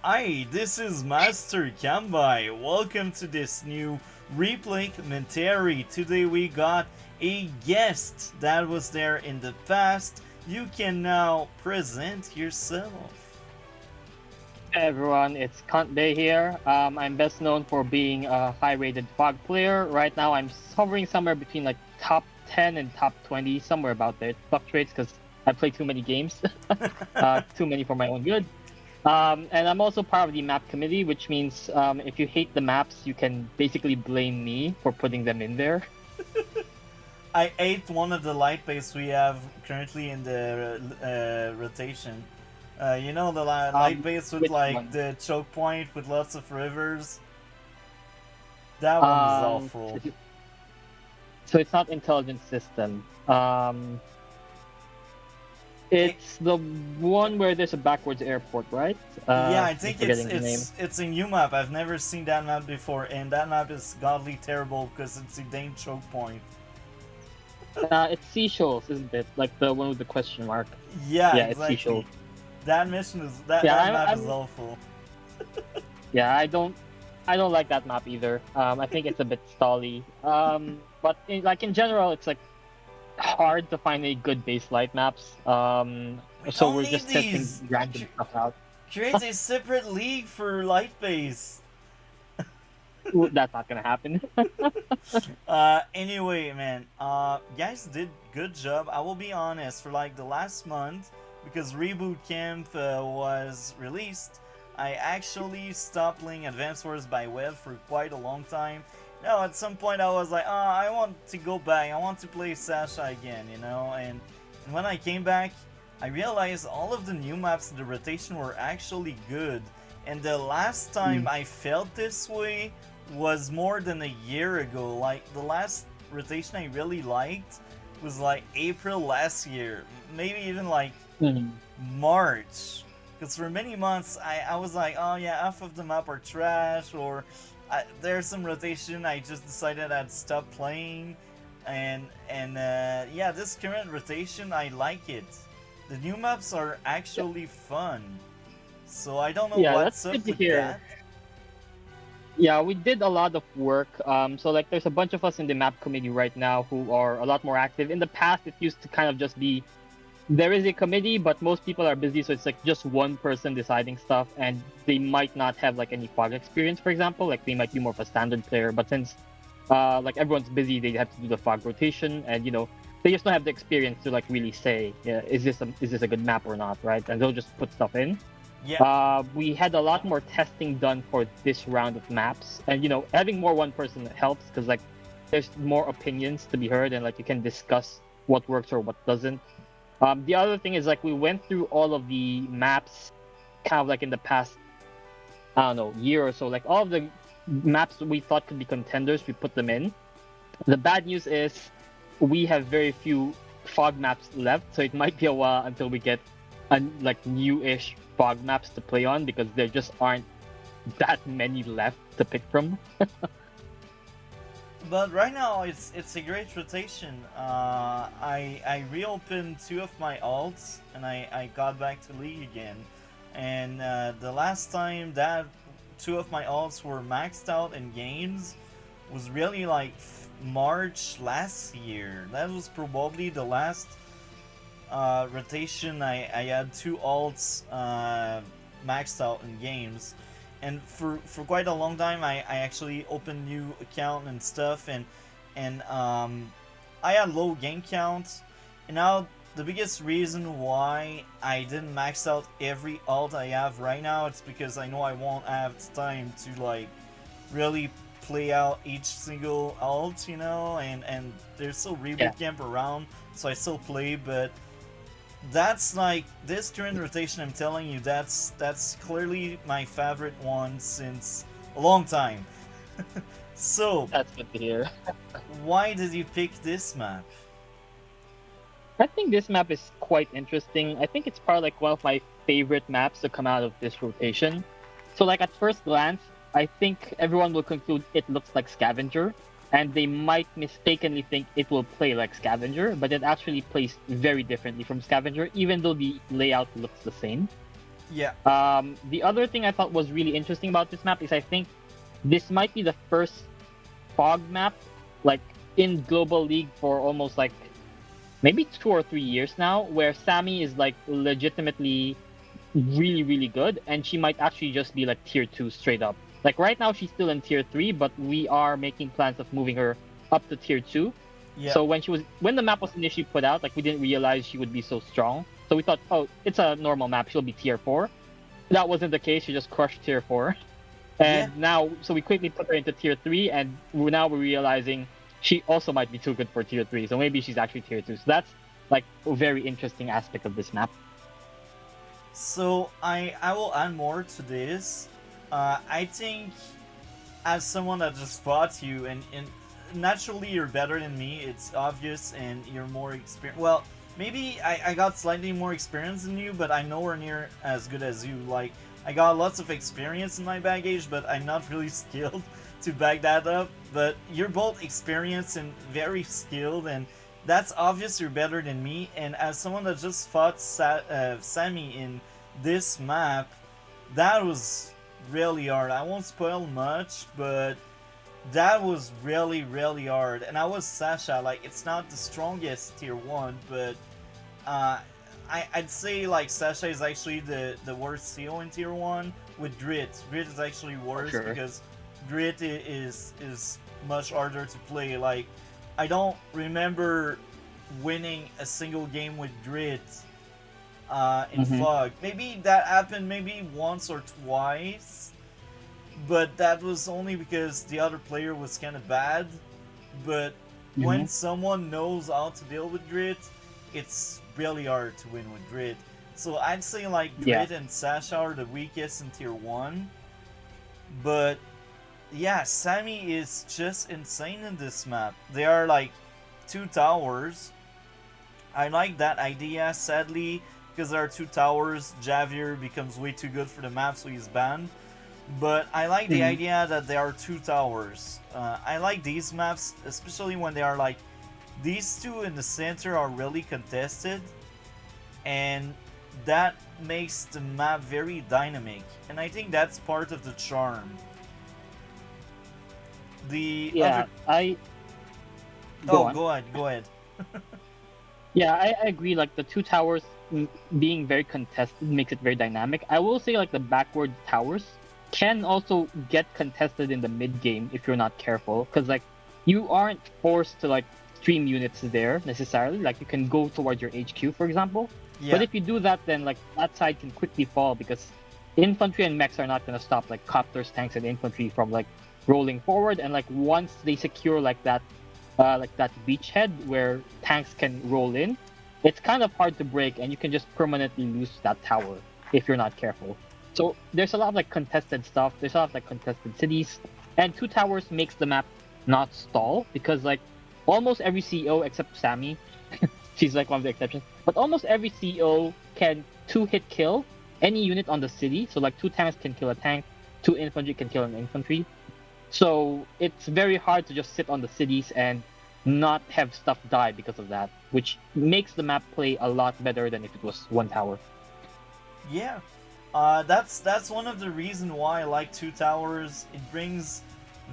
Hi, this is Master Kantbei. Welcome to this new replay commentary. Today we got a guest that was there in the past. You can now present yourself. Hey everyone, it's kantbei here. I'm best known for being a high-rated fog player. Right now, I'm hovering somewhere between like top 10 and top 20, somewhere about there. It fluctuates because I play too many games, too many for my own good. And I'm also part of the map committee, which means if you hate the maps, you can basically blame me for putting them in there. I ate one of the light base we have currently in the rotation. You know the light base with Which like one? the choke point with lots of rivers? That one was Um, awful. so it's not intelligent system. It, It's the one where there's a backwards airport, right? Yeah, I I'm think it's forgetting the name. it's it's a new map. I've never seen that map before, and that map is godly terrible because it's a dang choke point. It's seashells, isn't it? Like the one with the question mark. Yeah, Yeah, it's seashells. exactly. That mission is that Yeah, that I'm, map is I'm awful. yeah, I don't like that map either. I think it's a bit stally. But in general, it's like hard to find any good base light maps. We So don't we're need just testing these. random stuff out. Create a separate league for light base. Ooh, that's not gonna happen. Anyway, man, guys did good job. I will be honest, for like the last month, because Reboot Camp was released, I actually stopped playing Advance Wars by Web for quite a long time. No, at some point I was like, I want to go back. I want to play Sasha again, you know. And when I came back, I realized all of the new maps in the rotation were actually good. And the last time Mm. I felt this way was more than a year ago. Like the last rotation I really liked was like April last year, maybe even like Mm. March. Because for many months I was like, oh yeah, half of the map are trash, or there's some rotation I just decided I'd stop playing, and yeah, this current rotation I like it. The new maps are actually fun, so I don't know Yeah, that's what's up good to with hear. that. Yeah, we did a lot of work. So like there's a bunch of us in the map committee right now who are a lot more active. In the past, it used to kind of just be there is a committee, but most people are busy, so it's like just one person deciding stuff, and they might not have like any fog experience, for example. Like they might be more of a standard player, but since like everyone's busy, they have to do the fog rotation, and they just don't have the experience to like really say, yeah, is this a good map or not, right? And they'll just put stuff in. Yeah, We had a lot more testing done for this round of maps, and having more one person helps because like there's more opinions to be heard, and like you can discuss what works or what doesn't. The other thing is like we went through all of the maps, kind of like in the past, I don't know, year or so. Like all of the maps we thought could be contenders, we put them in. The bad news is we have very few fog maps left, so it might be a while until we get like new-ish fog maps to play on because there just aren't that many left to pick from. but right now it's a great rotation. I reopened two of my alts and I got back to League again. And the last time that two of my alts were maxed out in games was really like March last year. That was probably the last rotation I had two alts maxed out in games, and for quite a long time I actually opened new account and stuff, and I had low game count, and now the biggest reason why I didn't max out every alt I have right now, it's because I know I won't have time to like really play out each single alt, and there's still Yeah. reboot camp around, so I still play, but that's like this current rotation. I'm telling you, that's clearly my favorite one since a long time. So, That's good to hear. why did you pick this map? I think this map is quite interesting. I think it's probably like one of my favorite maps to come out of this rotation. So like at first glance, I think everyone will conclude it looks like Scavenger, and they might mistakenly think it will play like Scavenger, but it actually plays very differently from Scavenger, even though the layout looks the same. Yeah. The other thing I thought was really interesting about this map is I think this might be the first fog map like in Global League for almost like maybe 2 or 3 years now, where Sami is like legitimately really, really good, and she might actually just be like tier two straight up. Like right now, she's still in tier three, but we are making plans of moving her up to tier two. Yeah. So when the map was initially put out, like we didn't realize she would be so strong. So we thought, oh, it's a normal map. She'll be tier four. That wasn't the case. She just crushed tier four. Yeah. And now, so we quickly put her into tier three, and we're realizing she also might be too good for tier three. So maybe she's actually tier two. So that's like a very interesting aspect of this map. So I will add more to this. I think as someone that just fought you and naturally you're better than me, it's obvious, and you're more experienced. Well, maybe I got slightly more experience than you, but I'm nowhere near as good as you. Like, I got lots of experience in my baggage, but I'm not really skilled to back that up. But you're both experienced and very skilled, and that's obvious you're better than me. And as someone that just fought Sami in this map, that was really hard. I won't spoil much, but that was really, really hard. And I was Sasha. Like, it's not the strongest tier 1, but uh, I'd say, like, Sasha is actually the worst CO in tier 1 with Drit. Drit is actually For worse sure. because Drit is much harder to play. Like, I don't remember winning a single game with Drit in Mm-hmm. Fog. Maybe that happened maybe once or twice, but that was only because the other player was kind of bad. But Mm-hmm. when someone knows how to deal with Drit, it's really hard to win with Drit. So I'd say like Yeah. Drit and Sasha are the weakest in tier 1. But yeah, Sami is just insane in this map. They are like two towers. I like that idea. Sadly, because there are two towers, Javier becomes way too good for the map, so he's banned. But I like the Mm-hmm. idea that there are two towers. I like these maps, especially when they are like these two in the center are really contested, and that makes the map very dynamic. And I think that's part of the charm. The other. Yeah. I go Oh, on. go ahead, go ahead. Yeah, I agree. Like the two towers being very contested makes it very dynamic. I will say like the backward towers can also get contested in the mid game if you're not careful, because like you aren't forced to like stream units there necessarily. Like you can go towards your HQ, for example. But Yeah, if you do that, then like that side can quickly fall because infantry and mechs are not gonna stop like copters, tanks, and infantry from like rolling forward. And like once they secure like that beachhead where tanks can roll in, it's kind of hard to break, and you can just permanently lose that tower if you're not careful. So there's a lot of like contested stuff. There's a lot of like contested cities, and two towers makes the map not stall because like almost every CEO except Sami, she's like one of the exceptions, but almost every CEO can two hit kill any unit on the city. So like two tanks can kill a tank, two infantry can kill an infantry. So it's very hard to just sit on the cities and not have stuff die because of that, which makes the map play a lot better than if it was one tower. yeah. That's one of the reason why I like two towers. It brings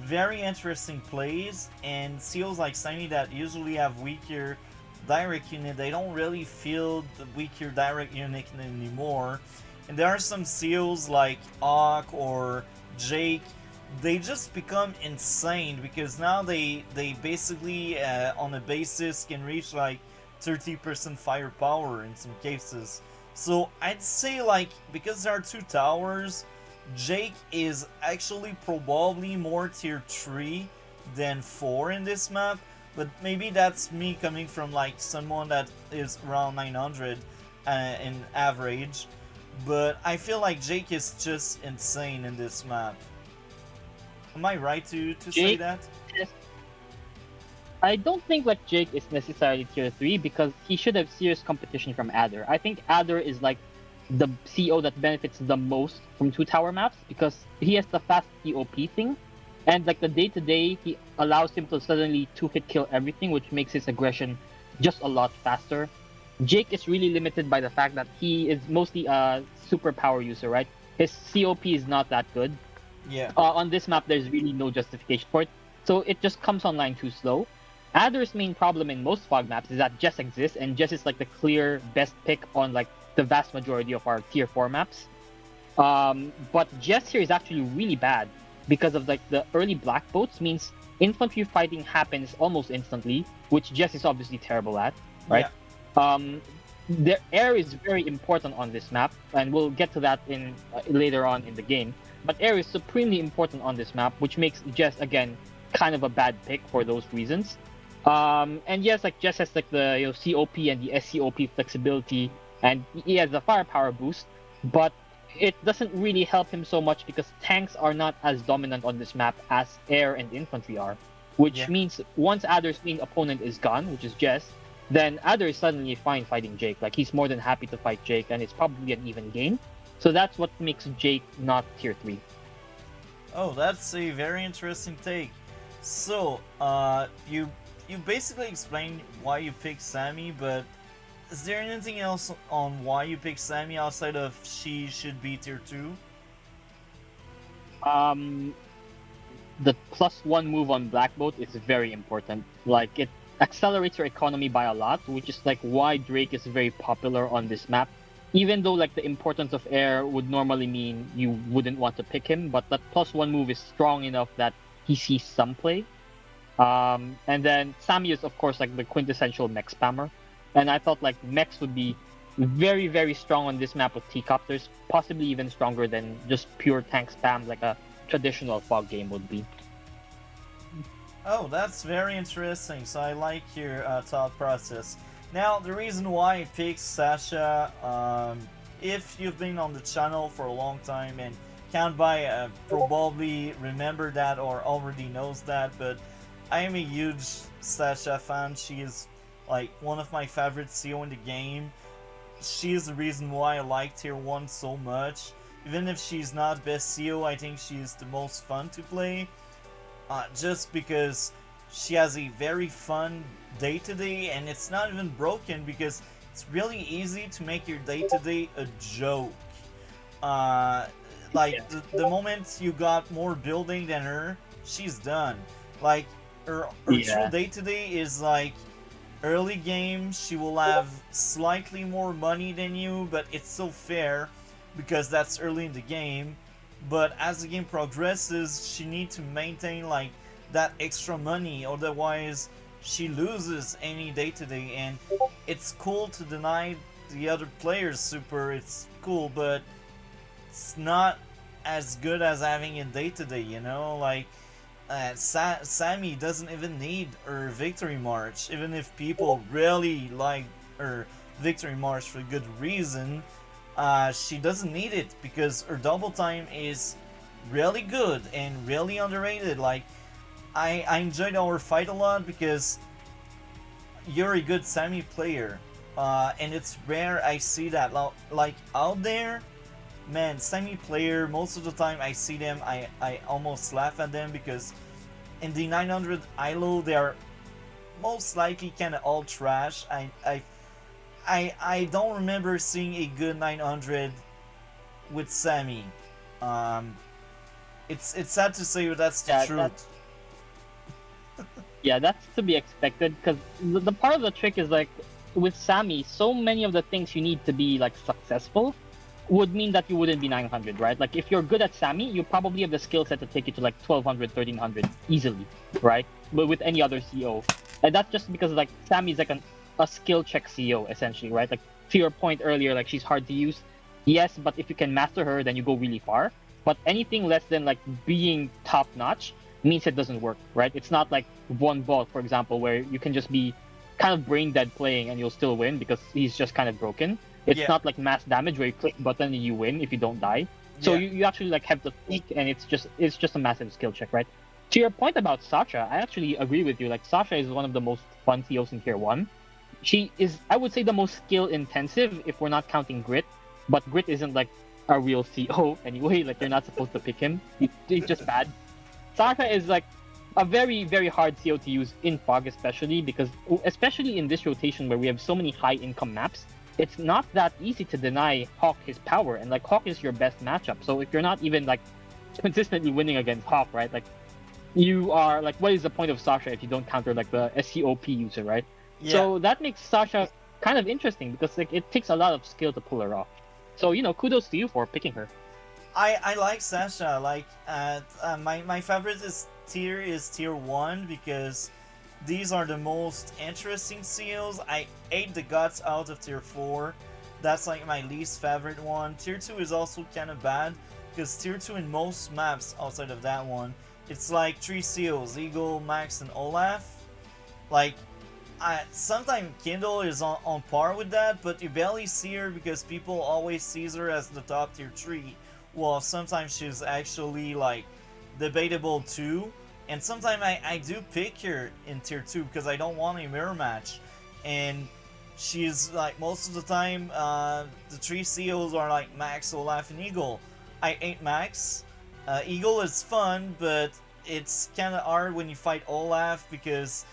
very interesting plays, and seals like Sami that usually have weaker direct unit, they don't really feel the weaker direct unit anymore. And there are some seals like Ock or Jake, they just become insane because now they basically on a basis can reach like 30% firepower in some cases. So I'd say like because there are two towers, Jake is actually probably more tier 3 than 4 in this map, but maybe that's me coming from like someone that is around 900 in average. But I feel like Jake is just insane in this map. Am I right to say Jake, that? is- I don't think like Jake is necessarily tier three because he should have serious competition from Adder. I think Adder is like the CO that benefits the most from two tower maps because he has the fast EOP thing, and like the day to day, he allows him to suddenly two hit kill everything, which makes his aggression just a lot faster. Jake is really limited by the fact that he is mostly a superpower user, right? His COP is not that good. Yeah. On this map, there's really no justification for it, so it just comes online too slow. Adder's main problem in most fog maps is that Jess exists, and Jess is like the clear best pick on like the vast majority of our tier 4 maps. But Jess here is actually really bad because of like the early black boats means infantry fighting happens almost instantly, which Jess is obviously terrible at, right? Yeah. Um, the air is very important on this map, and we'll get to that in later on in the game. But air is supremely important on this map, which makes Jess again kind of a bad pick for those reasons. And yes, like Jess has like the COP and the SCOP flexibility, and he has the firepower boost, but it doesn't really help him so much because tanks are not as dominant on this map as air and infantry are. Which Yeah. means once Adder's main opponent is gone, which is Jess, then Adder is suddenly fine fighting Jake. Like he's more than happy to fight Jake, and it's probably an even game. So that's what makes Jake not tier 3. Oh, that's a very interesting take. So, you basically explained why you picked Sami, but is there anything else on why you picked Sami outside of she should be tier 2? Um, the +1 move on Black Boat is very important. Like it accelerates your economy by a lot, which is like why Drake is very popular on this map. Even though like the importance of air would normally mean you wouldn't want to pick him, but that +1 move is strong enough that he sees some play. And then Sami is of course like the quintessential mech spammer, and I thought like mechs would be very very strong on this map with T-copters, possibly even stronger than just pure tank spam like a traditional fog game would be. Oh, that's very interesting. So I like your thought process. Now, the reason why I picked Sasha, if you've been on the channel for a long time and kantbei probably remember that or already knows that, but I am a huge Sasha fan. She is like one of my favorite CO in the game. She is the reason why I like Tier 1 so much. Even if she's not best CO, I think she's the most fun to play. Just because she has a very fun day to day, and it's not even broken because it's really easy to make your day to day a joke. Uh, like the moment you got more building than her, she's done. Like her true Yeah. day to day is like early game. She will have slightly more money than you, but it's still fair because that's early in the game. But as the game progresses, she needs to maintain like that extra money, otherwise she loses any day to day. And it's cool to deny the other players super. It's cool, but it's not as good as having a day to day. You know, like Sami doesn't even need her victory march, even if people really like her victory march for good reason. She doesn't need it because her double time is really good and really underrated. Like, I enjoyed our fight a lot because you're a good Sami player, and it's rare I see that. Like out there, man, Sami player. Most of the time I see them, I almost laugh at them because in the 900 ILO they are most likely kind of all trash. I don't remember seeing a good 900 with Sami. Um, it's sad to say, but that's the Yeah, truth. yeah, that's to be expected because the part of the trick is like with Sami, so many of the things you need to be like successful would mean that you wouldn't be 900, right? Like if you're good at Sami, you probably have the skill set to take you to like 1200, 1300 easily, right? But with any other CO, and that's just because like Sami is like a skill check CO essentially, right? Like to your point earlier, like she's hard to use. Yes, but if you can master her, then you go really far. But anything less than like being top notch means it doesn't work, right? It's not like one ball, for example, where you can just be kind of brain dead playing and you'll still win because he's just kind of broken. It's Yeah, not like mass damage where you click button and you win if you don't die. So yeah, you actually like have to think, and it's just a massive skill check, right? To your point about Sasha, I actually agree with you. Like Sasha is one of the most fun COs in tier 1. She is, I would say, the most skill intensive if we're not counting Grit, but Grit isn't like a real CO anyway. Like you're not supposed to pick him. He's just bad. Sasha is like a very hard CO to use in Fog, especially because especially in this rotation where we have so many high income maps, it's not that easy to deny Hawk his power, and like Hawk is your best matchup. So if you're not even like consistently winning against Hawk, right? Like you are like, what is the point of Sasha if you don't counter like the SCOP user, right? Yeah, So that makes Sasha kind of interesting because like it takes a lot of skill to pull her off. So kudos to you for picking her. I like Sasha. Like my favorite is tier one because these are the most interesting seals. I ate the guts out of tier four. That's like my least favorite one. Tier two is also kind of bad because tier two in most maps outside of that one, it's like three seals: Eagle, Max, and Olaf. Like sometimes Kindle is on par with that, but you barely see her because people always sees her as the top tier 3. Well, sometimes she's actually like debatable too. And sometimes I do pick her in tier 2 because I don't want a mirror match. And she's like most of the time, the 3 CEOs are like Max, Olaf, and Eagle. I ain't Max. Eagle is fun, but it's kind of hard when you fight Olaf because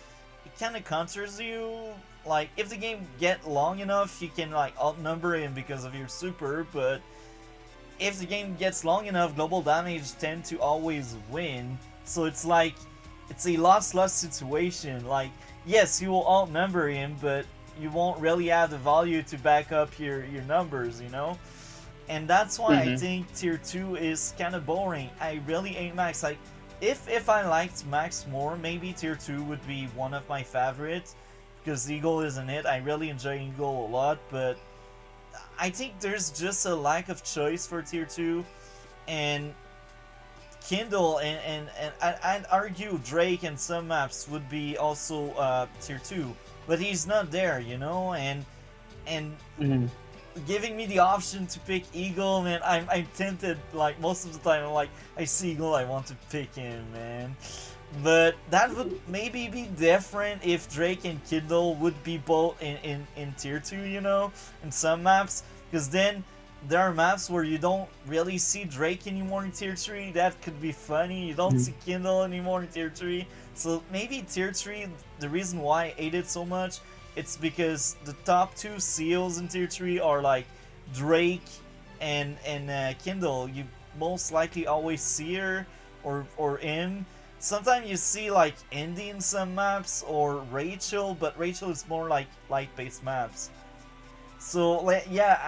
it kind of counters you. Like if the game get long enough, you can like outnumber him because of your super. But if the game gets long enough, global damage tend to always win. So it's like it's a lost situation. Like yes, you will outnumber him, but you won't really have the value to back up your numbers. And that's why I Mm-hmm. think tier 2 is kind of boring. I really hate Max. Like, if I liked Max more, maybe tier 2 would be one of my favorites because Eagle isn't it. I really enjoy Eagle a lot, but I think there's just a lack of choice for tier 2. And Kindle and I'd argue Drake and some maps would be also tier 2, but he's not there, and Mm-hmm. giving me the option to pick Eagle, man, I'm tempted. Like most of the time, I'm like, I see Eagle, I want to pick him, man. But that would maybe be different if Drake and Kindle would be both in tier 2, in some maps. Because then there are maps where you don't really see Drake anymore in tier 3. That could be funny. You don't see Kindle anymore in tier 3. So maybe tier 3, the reason why I ate it so much, it's because the top two seals in tier 3 are like Drake and Kindle. You most likely always see her or him. Sometimes you see like Indy in some maps or Rachel, but Rachel is more like light-based maps. So yeah,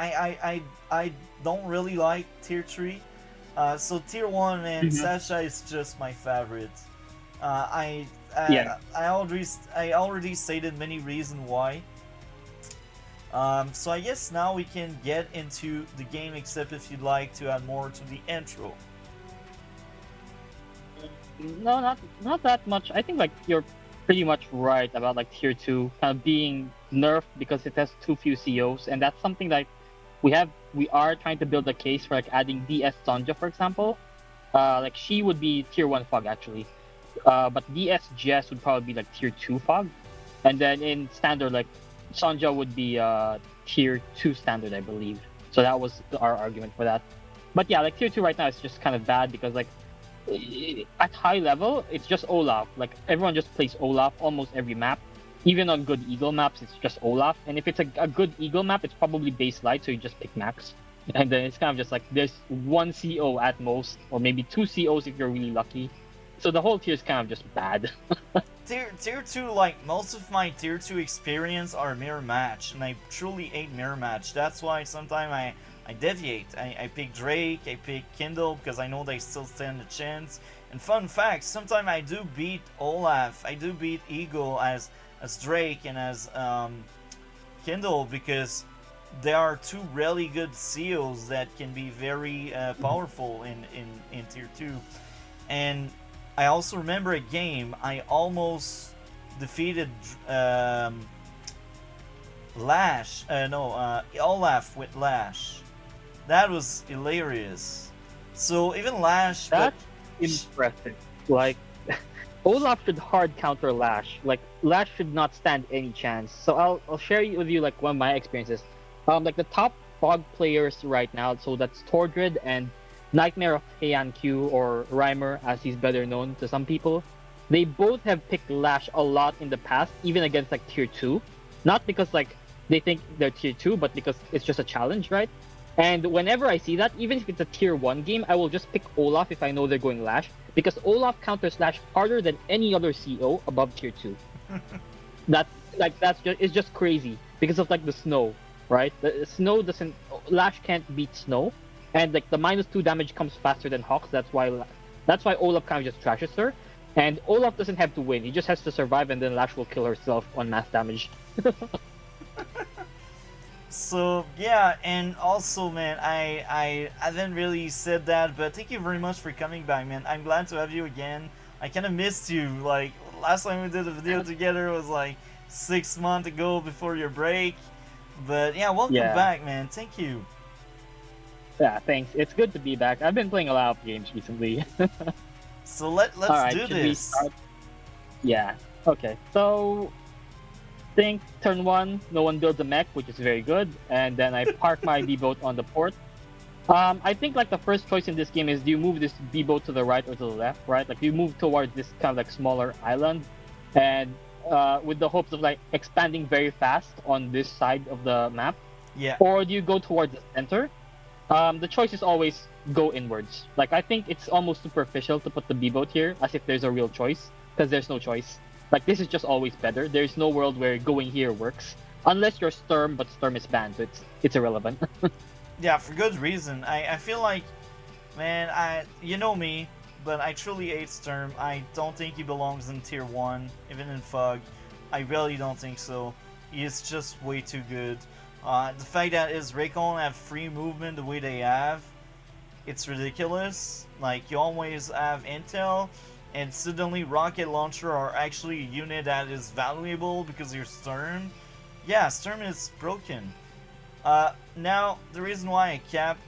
I don't really like tier 3. So tier 1 and Mm-hmm. Sasha is just my favorite. Uh, I Yeah. I already stated many reasons why. So I guess now we can get into the game, except if you'd like to add more to the intro. No, not that much. I think like you're pretty much right about like tier two kind of being nerfed because it has too few COs, and that's something that we are trying to build a case for like adding DS Sonja, for example. Like she would be tier one fog actually. But DS Jess would probably be like tier two fog. And then in standard, like Sonja would be tier two standard, I believe. So that was our argument for that. But yeah, like tier two right now is just kind of bad because like at high level, it's just Olaf. Like everyone just plays Olaf almost every map. Even on good Eagle maps, it's just Olaf. And if it's a good Eagle map, it's probably base light, so you just pick Max. And then it's kind of just like there's one CO at most, or maybe two COs if you're really lucky. So the whole tier is kind of just bad. Tier 2, like most of my tier 2 experience are mirror match, and I truly hate mirror match. That's why sometimes I deviate. I pick Drake, I pick Kindle because I know they still stand a chance. And fun fact, sometimes I do beat Olaf, I do beat Eagle as Drake and as Kindle because there are two really good seals that can be very powerful in tier 2. And I also remember a game I almost defeated Lash. No, Olaf with Lash. That was hilarious. So even Lash, but That's impressive. Like Olaf should hard counter Lash. Like Lash should not stand any chance. So I'll share with you like one of my experiences. Like the top fog players right now. So that's Tordred and Nightmare of Heian Q, or Rhymer as he's better known to some people. they both have picked Lash a lot in the past, even against like tier two. Not because like they think they're tier two, but because it's just a challenge, right? And whenever I see that, even if it's a tier one game, I will just pick Olaf if I know they're going Lash, because Olaf counters Lash harder than any other CO above tier two. That that's just it's just crazy because of like the snow, right? The snow doesn't Lash can't beat snow, and like the -2 damage comes faster than Hawks. That's why Olaf kind of just trashes her, and Olaf doesn't have to win. He just has to survive, and then Lash will kill herself on mass damage. So yeah, and also, man, I didn't really said that, but thank you very much for coming back, man. I'm glad to have you again. I kind of missed you. Like last time we did a video together was like 6 months ago before your break. But yeah, welcome Yeah, back, man. Thank you. yeah. Thanks. It's good to be back. I've been playing a lot of games recently. So All let's right, do should we this. start? Yeah. Okay. So think turn one, no one builds a mech, which is very good, and then I park my B boat on the port. I think like the first choice in this game is do you move this B boat to the right or to the left, right? Like you move towards this kind of like smaller island, and with the hopes of like expanding very fast on this side of the map, Yeah. or do you go towards the center? The choice is always go inwards. Like I think it's almost superficial to put the B boat here as if there's a real choice, because there's no choice. Like this is just always better. There's no world where going here works unless you're Sturm, but Sturm is banned, so it's irrelevant. Yeah, for good reason. I feel like, man, you know me, but I truly hate Sturm. I don't think he belongs in tier one, even in Fug. I really don't think so. He is just way too good. The fact that his Raycon have free movement the way they have, it's ridiculous. Like you always have intel, and suddenly rocket launcher are actually a unit that is valuable because you're Sturm. Yeah, Sturm is broken. Now, the reason why I kept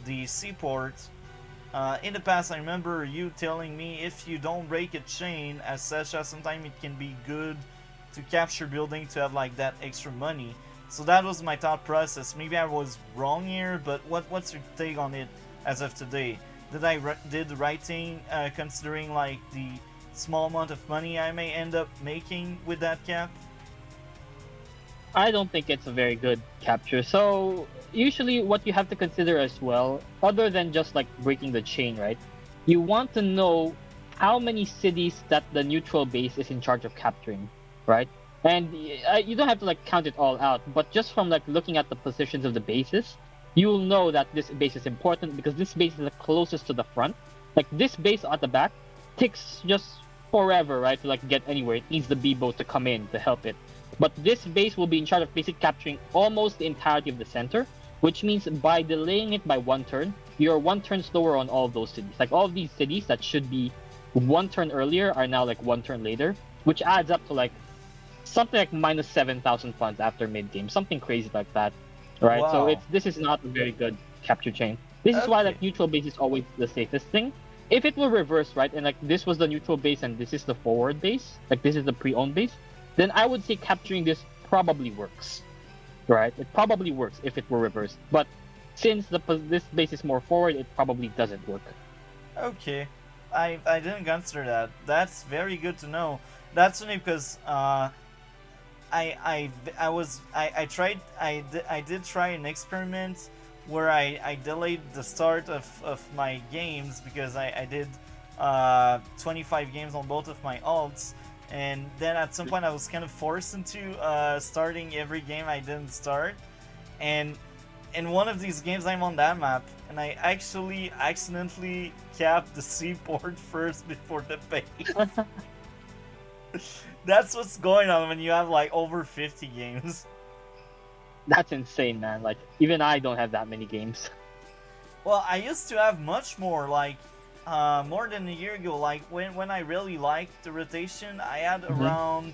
the seaport, in the past, I remember you telling me if you don't break a chain as Sasha, sometimes it can be good to capture building to have like that extra money. So that was my thought process. Maybe I was wrong here, but what's your take on it as of today? Did did the right thing considering like the small amount of money I may end up making with that cap? I don't think it's a very good capture. So usually what you have to consider as well, other than just like breaking the chain, right? You want to know how many cities that the neutral base is in charge of capturing, right? And you don't have to like count it all out, but just from like looking at the positions of the bases, you'll know that this base is important because this base is the closest to the front. Like this base at the back takes just forever, right, to like get anywhere. It needs the B boat to come in to help it. But this base will be in charge of basically capturing almost the entirety of the center, which means by delaying it by one turn, you're one turn slower on all of those cities. Like all of these cities that should be one turn earlier are now like one turn later, which adds up to like something like -7,000 funds after mid game, something crazy like that, right? So Wow. this is not a very good capture chain. This is why Okay. like neutral base is always the safest thing. If it were reversed, right, and like this was the neutral base and this is the forward base, like this is the pre-owned base, then I would say capturing this probably works, right? It probably works if it were reversed, but since this base is more forward, it probably doesn't work. Okay, I didn't consider that. That's very good to know. That's only because I tried I did try an experiment where I delayed the start of my games because I did 25 games on both of my alts, and then at some point I was kind of forced into starting every game I didn't start, and in one of these games I'm on that map, and I actually accidentally capped the seaport first before the base. That's what's going on when you have like over 50 games. That's insane, man. Like even I don't have that many games. Well, I used to have much more, like more than a year ago. Like when I really liked the rotation, I had Hmm. around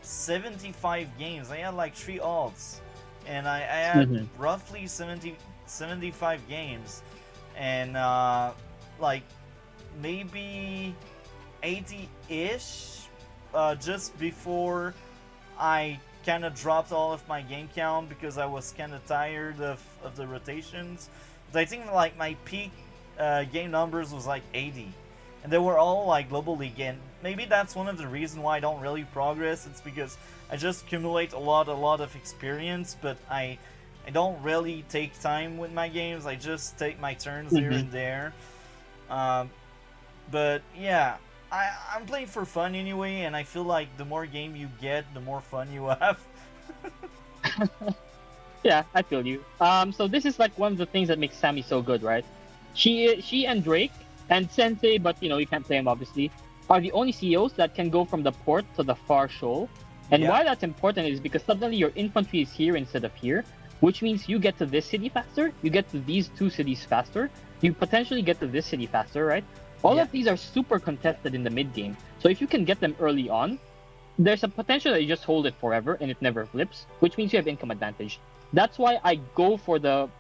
75 games. I had like 3 alts, and I had Hmm. roughly 75 games, and like maybe 80-ish just before I kind of dropped all of my game count because I was kind of tired of the rotations. But I think like my peak game numbers was like 80. and they were all like global league. And maybe that's one of the reasons why I don't really progress. It's because I just accumulate a lot of experience, but I don't really take time with my games. I just take my turns here Hmm. and there. Um, but yeah, I'm playing for fun anyway, and I feel like the more game you get, the more fun you have. Yeah, I feel you. So this is like one of the things that makes Sammy so good, right? She and Drake and Sensei, but you can't play him obviously, are the only CEOs that can go from the port to the far shoal. And Yeah, why that's important is because suddenly your infantry is here instead of here, which means you get to this city faster, you get to these two cities faster, you potentially get to this city faster, right? All yeah. of these are super contested in the mid game. So if you can get them early on, there's a potential that you just hold it forever and it never flips, which means you have income advantage. That's why I go for the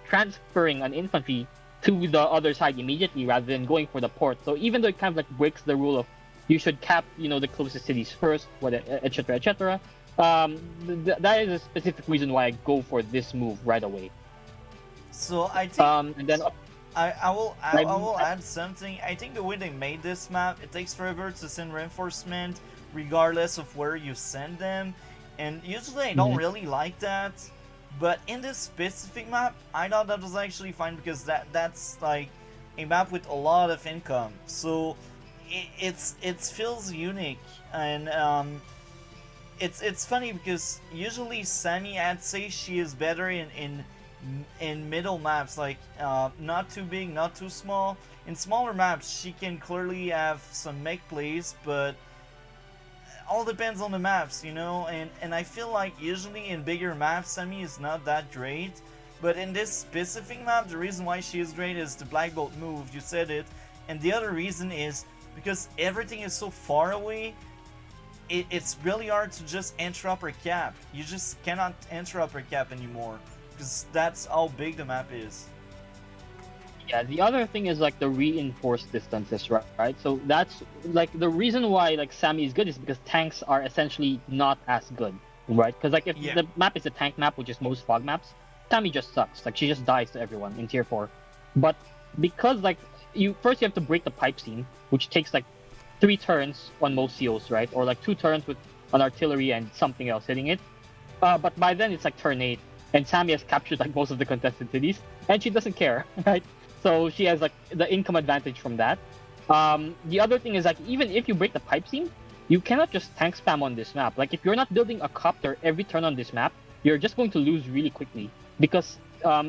transferring an infantry to the other side immediately rather than going for the port. So even though it kind of like breaks the rule of you should cap, the closest cities first, what, etc., etc. That is a specific reason why I go for this move right away. So I think And then I I'm will add something. I think the way they made this map, it takes forever to send reinforcement, regardless of where you send them, and usually I don't Mhm. really like that. But in this specific map, I thought that was actually fine because that's like a map with a lot of income, so it feels unique. And it's funny because usually Sami, I'd say she is better in middle maps, like not too big, not too small. In smaller maps, she can clearly have some mech plays, but all depends on the maps, you know. And I feel like usually in bigger maps, Sami is not that great. But in this specific map, the reason why she is great is the black bolt move. You said it, and the other reason is because everything is so far away. It's really hard to just enter upper cap. You just cannot enter upper cap anymore because that's how big the map is. Yeah, the other thing is like the reinforced distances, right? So that's like the reason why like Sammy is good is because tanks are essentially not as good, right? Because like if Yeah, the map is a tank map, which is most fog maps, Sammy just sucks. Like she just dies to everyone in tier 4. But because like you have to break the pipe seam, which takes like 3 turns on most seals, right? Or like 2 turns with an artillery and something else hitting it. But by then it's like turn 8, and Sammy has captured like most of the contested cities, and she doesn't care, right? So she has like the income advantage from that. The other thing is like even if you break the pipe seam, you cannot just tank spam on this map. Like if you're not building a copter every turn on this map, you're just going to lose really quickly because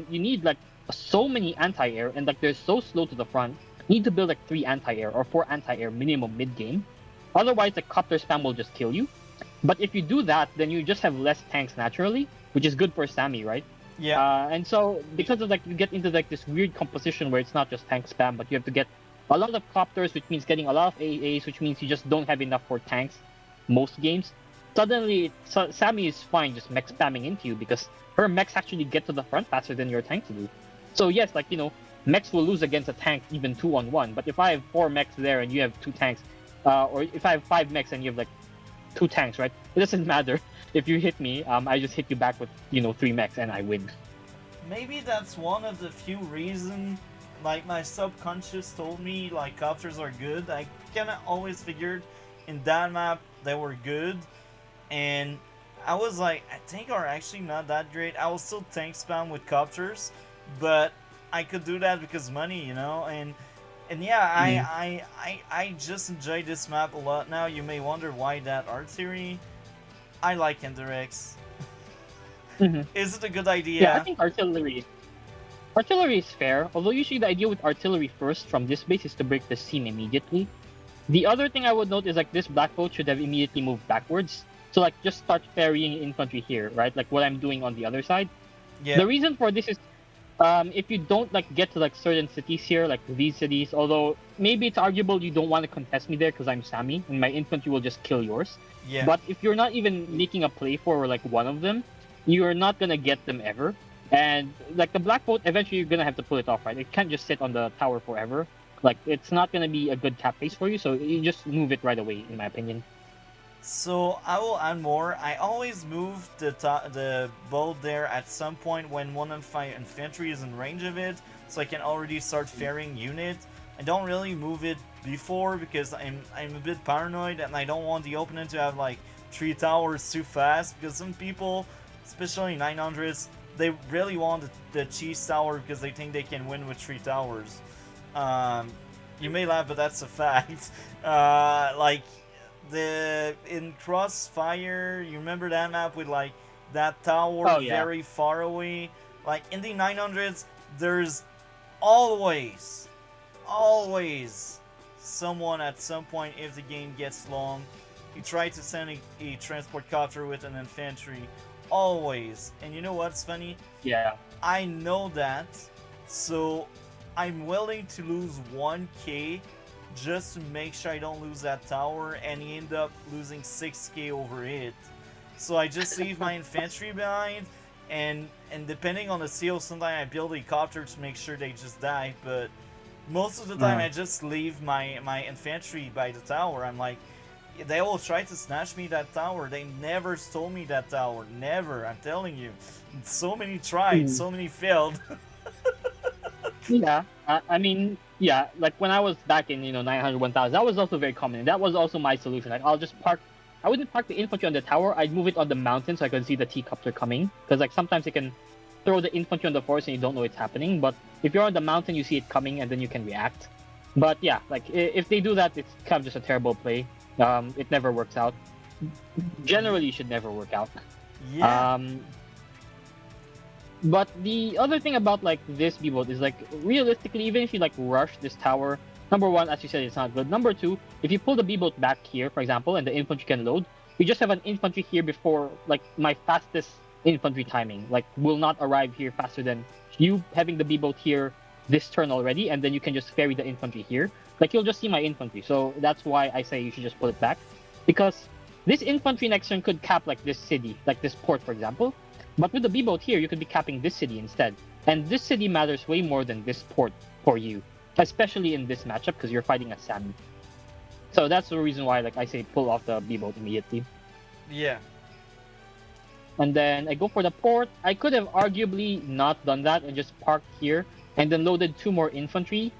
you need like so many anti-air and like they're so slow to the front. You need to build like 3 anti-air or 4 anti-air minimum mid game. Otherwise, the copter spam will just kill you. But if you do that, then you just have less tanks naturally, which is good for Sammy, right? yeah. And so because of like you get into like this weird composition where it's not just tank spam, but you have to get a lot of copters, which means getting a lot of AAs, which means you just don't have enough for tanks most games. Suddenly, Sammy is fine just mech spamming into you because her mechs actually get to the front faster than your tanks do. So yes, like mechs will lose against a tank even 2-on-1. But if I have 4 mechs there and you have 2 tanks, or if I have 5 mechs and you have like 2 tanks, right? It doesn't matter if you hit me. I just hit you back with 3 mechs and I win. Maybe that's one of the few reasons. Like my subconscious told me like copters are good. I kind of always figured in that map they were good, and I was like, I think are actually not that great. I will still tank spam with copters, but I could do that because money, you know. And yeah, Mm-hmm. I just enjoy this map a lot. Now you may wonder why that artillery. I like indirects. Mm-hmm. Is it a good Yeah, I idea? think artillery is fair. Although usually the idea with artillery first from this base is to break the seam immediately. The other thing I would note is like this black boat should have immediately moved backwards. So like just start ferrying infantry here, right? Like what I'm doing on the other side. Yeah, The reason for this is if you don't like get to like certain cities here, like these cities, although maybe it's arguable you don't want to contest me there because I'm Sammy and my infantry will just kill yours. yeah. But if you're not even making a play for like one of them, you're not gonna get them ever. And like the black boat, eventually you're gonna have to pull it off, right? It can't just sit on the tower forever. Like it's not gonna be a good cap base for you, so you just move it right away, in my opinion. So I will add more. I always move the boat there at some point when one of my infantry is in range of it, so I can already start ferrying unit. I don't really move it before because I'm a bit paranoid and I don't want the opponent to have like 3 towers too fast because some people, especially 900s, they really want the cheese tower because they think they can win with 3 towers. Um, you may laugh, but that's a fact. Like the in Crossfire, you remember that map with like that tower Oh yeah. very far away? Like in the 900s, there's always, always someone at some point if the game gets long. You try to send a transport copter with an infantry. Always. And you know what's funny? Yeah. I know that, so I'm willing to lose 1k just to make sure I don't lose that tower, and he end up losing 6k over it. So I just leave my infantry behind, and depending on the seal, sometimes I build a copter to make sure they just die. But most of the time, I just leave my infantry by the tower. I'm like, they will try to snatch me that tower. They never stole me that tower. Never. I'm telling you. So many tried, Mm. so many failed. Yeah, I mean, yeah, like when I was back in 900, 1000, that was also very common. That was also my solution. Like I'll just park. I wouldn't park the infantry on the tower. I'd move it on the mountain so I could see the T-copter coming. Because like sometimes you can throw the infantry on the forest and you don't know it's happening. But if you're on the mountain, you see it coming and then you can react. But yeah, like if they do that, it's kind of just a terrible play. It never works out. Generally, should never work out. Yeah. Um, but the other thing about like this B-boat is like realistically, even if you like rush this tower, number one, as you said, it's not good. Number two, if you pull the B-boat back here, for example, and the infantry can load, you just have an infantry here before like my fastest infantry timing. Like will not arrive here faster than you having the B-boat here this turn already, and then you can just ferry the infantry here. Like you'll just see my infantry. So that's why I say you should just pull it back. Because this infantry next turn could cap like this city, like this port, for example. But with the B-boat here, you could be capping this city instead. And this city matters way more than this port for you, especially in this matchup because you're fighting a Sami. So that's the reason why, like I say, pull off the B-boat immediately. Yeah. And then I go for the port. I could have arguably not done that and just parked here and then loaded 2 more infantry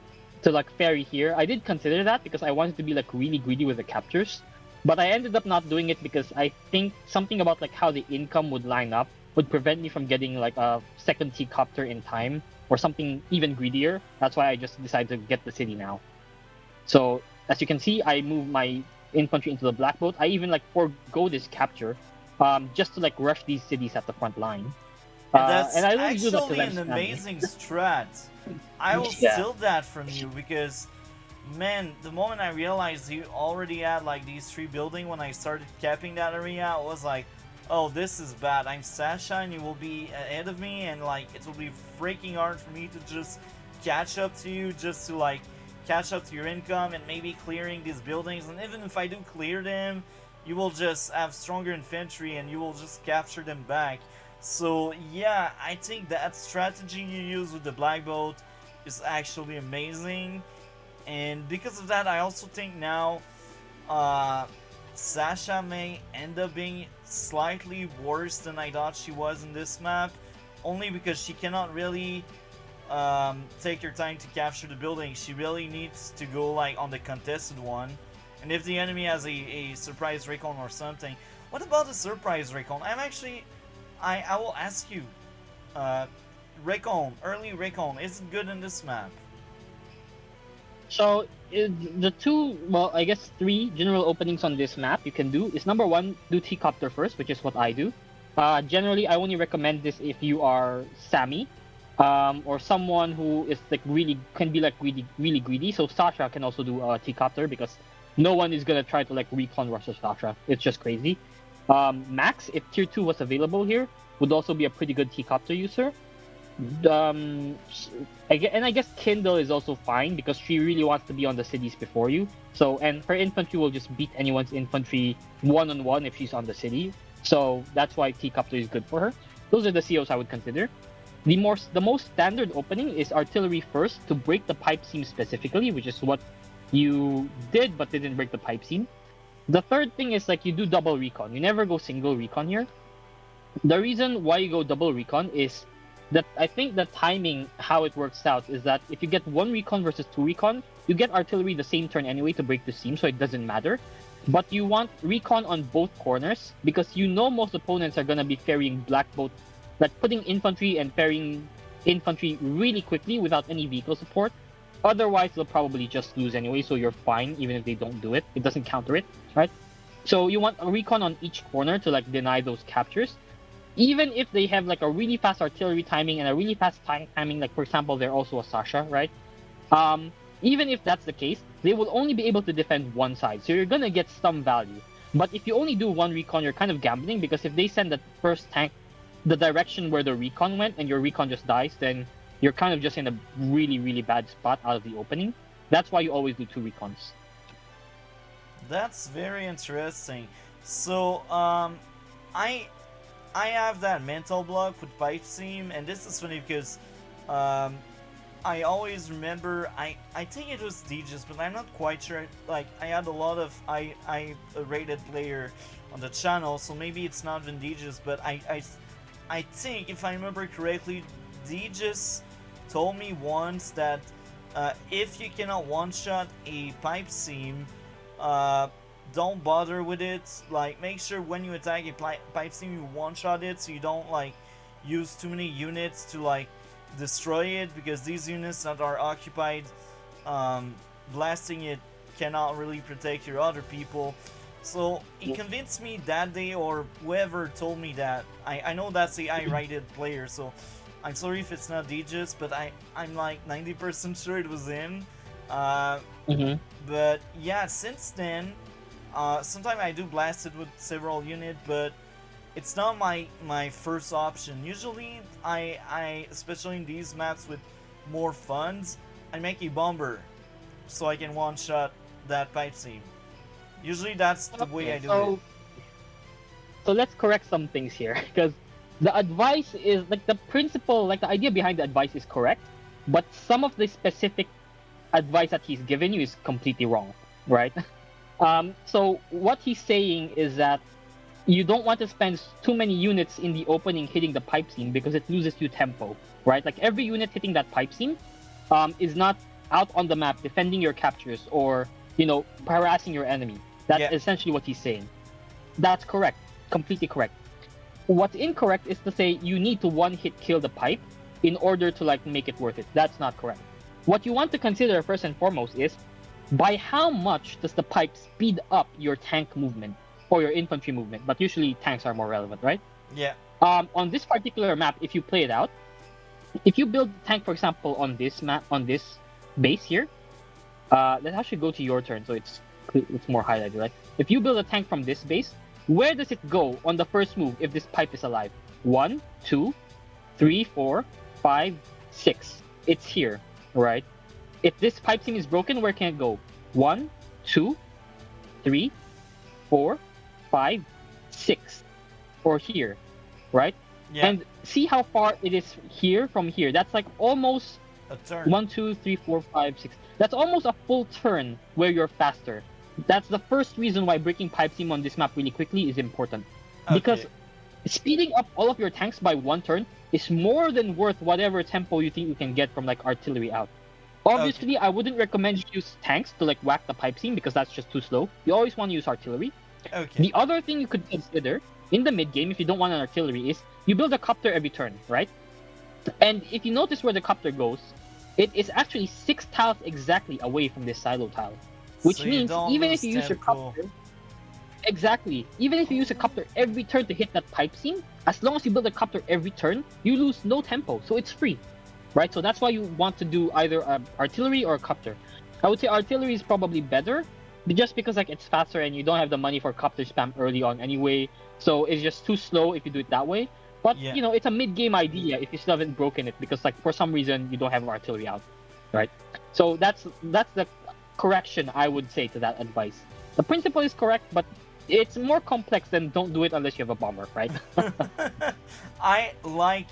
to like ferry here. I did consider that because I wanted to be like really greedy with the captures. But I ended up not doing it because I think something about like how the income would line up would prevent me from getting like a second T copter in time or something even greedier. That's why I just decided to get the city now. So as you can see, I move my infantry into the black boat. I even like forego this capture, just to like rush these cities at the front line. And And that's I only do that because actually I'm an Sami. amazing strat. I will Yeah. steal that from you because, man, the moment I realized you already had like these 3 buildings when I started capping that area, I was like, oh, this is bad. I'm Sasha and you will be ahead of me, and like it will be freaking hard for me to just catch up to you, just to like catch up to your income and maybe clearing these buildings. And even if I do clear them, you will just have stronger infantry and you will just capture them back. So yeah, I think that strategy you use with the black boat is actually amazing. And because of that, I also think now uh, Sasha may end up being slightly worse than I thought she was in this map, only because she cannot really take her time to capture the building. She really needs to go like on the contested one. And if the enemy has a surprise recon or something, what about the surprise recon? I will ask you, uh, recon, early recon, is it good in this map? So the two, well, I guess 3 general openings on this map you can do is number one, do T-copter first, which is what I do. Generally, I only recommend this if you are Sami, or someone who is like really can be like really greedy. So Sasha can also do T-copter because no one is gonna try to like recon rush Sasha. It's just crazy. Max, if tier 2 was available here, would also be a pretty good T-copter user. um and I guess Kindle is also fine because she really wants to be on the cities before you. So and her infantry will just beat anyone's infantry one on one if she's on the city. So that's why T-copter is good for her. Those are the COs I would consider. The most standard opening is artillery first to break the pipe seam specifically, which is what you did but didn't break the pipe seam. The third thing is like you do double recon. You never go single recon here. The reason why you go double recon is that I think the timing how it works out is that if you get 1 recon versus 2 recon, you get artillery the same turn anyway to break the seam, so it doesn't matter. But you want recon on both corners because you know most opponents are gonna be ferrying black boat, like putting infantry and ferrying infantry really quickly without any vehicle support. Otherwise, they'll probably just lose anyway, so you're fine even if they don't do it. It doesn't counter it, right? So you want a recon on each corner to like deny those captures. Even if they have like a really fast artillery timing and a really fast tank timing, like for example, they're also a Sasha, right? Even if that's the case, they will only be able to defend one side, so you're gonna get some value. But if you only do one recon, you're kind of gambling because if they send the first tank the direction where the recon went and your recon just dies, then you're kind of just in a really, really bad spot out of the opening. That's why you always do two recons. That's very interesting. So, I I have that mental block with pipe seam, and this is funny because um, I always remember. I think it was Deegis, but I'm not quite sure. Like I had a lot of I rated player on the channel, so maybe it's not even Deegis, but I think if I remember correctly, Deegis told me once that if you cannot one shot a pipe seam, uh, don't bother with it. Like, make sure when you attack a pipe seam, you one shot it so you don't like use too many units to like destroy it, because these units that are occupied um, blasting it cannot really protect your other people. So he convinced me that day, or whoever told me that. I know that's the I rated player, so I'm sorry if it's not Deegis, but I'm like 90% sure it was him. Uh, Mm-hmm. but yeah, since then, sometimes I do blast it with several units, but it's not my first option. Usually, I especially in these maps with more funds, I make a bomber so I can one shot that pipe seam. Usually, that's the way Okay, I do it. so let's correct some things here because the advice is like the principle, like the idea behind the advice is correct, but some of the specific advice that he's given you is completely wrong, right? So what he's saying is that you don't want to spend too many units in the opening hitting the pipe seam because it loses you tempo, right? Like every unit hitting that pipe seam is not out on the map defending your captures or harassing your enemy. That's Yeah. essentially what he's saying. That's correct, completely correct. What's incorrect is to say you need to one hit kill the pipe in order to like make it worth it. That's not correct. What you want to consider first and foremost is by how much does the pipe speed up your tank movement or your infantry movement? But usually tanks are more relevant, right? Yeah. On this particular map, if you play it out, if you build a tank, for example, on this map, on this base here, let's actually go to your turn, so it's more highlighted, right? If you build a tank from this base, where does it go on the first move if this pipe is alive? 1, 2, 3, 4, 5, 6. It's here, right? If this pipe seam is broken, where can it go? 1, 2, 3, 4, 5, 6. Or here, right? Yeah. And see how far it is here from here. That's like almost A turn. 1, 2, 3, 4, 5, 6. That's almost a full turn where you're faster. That's the first reason why breaking pipe seam on this map really quickly is important. Because Okay. speeding up all of your tanks by one turn is more than worth whatever tempo you think you can get from like artillery out. Obviously, I wouldn't recommend you use tanks to like whack the pipe seam because that's just too slow. You always want to use artillery. Okay. The other thing you could consider in the mid game if you don't want an artillery is you build a copter every turn, right? And if you notice where the copter goes, it is actually 6 tiles exactly away from this silo tile. Which So you means don't even lose if you use your tempo. copter, exactly, even if you use a copter every turn to hit that pipe seam, as long as you build a copter every turn, you lose no tempo, so it's free, right? So that's why you want to do either artillery or a copter. I would say artillery is probably better, just because like it's faster and you don't have the money for copter spam early on anyway. So it's just too slow if you do it that way. But Yeah. it's a mid-game idea if you still haven't broken it because like for some reason you don't have artillery out, right? So that's the correction I would say to that advice. The principle is correct, but it's more complex than don't do it unless you have a bomber, right? I like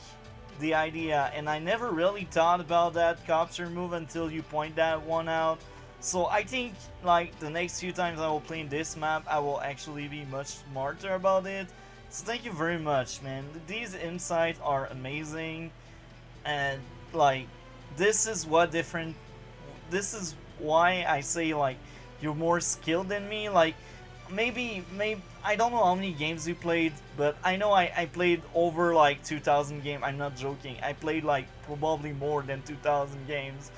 the idea, and I never really thought about that copter move until you point that one out. So I think like the next few times I will play in this map, I will actually be much smarter about it. So thank you very much, man. These insights are amazing, and like this is why I say like you're more skilled than me. Like maybe I don't know how many games you played, but I know I played over like 2,000 games. I'm not joking. I played like probably more than 2,000 games.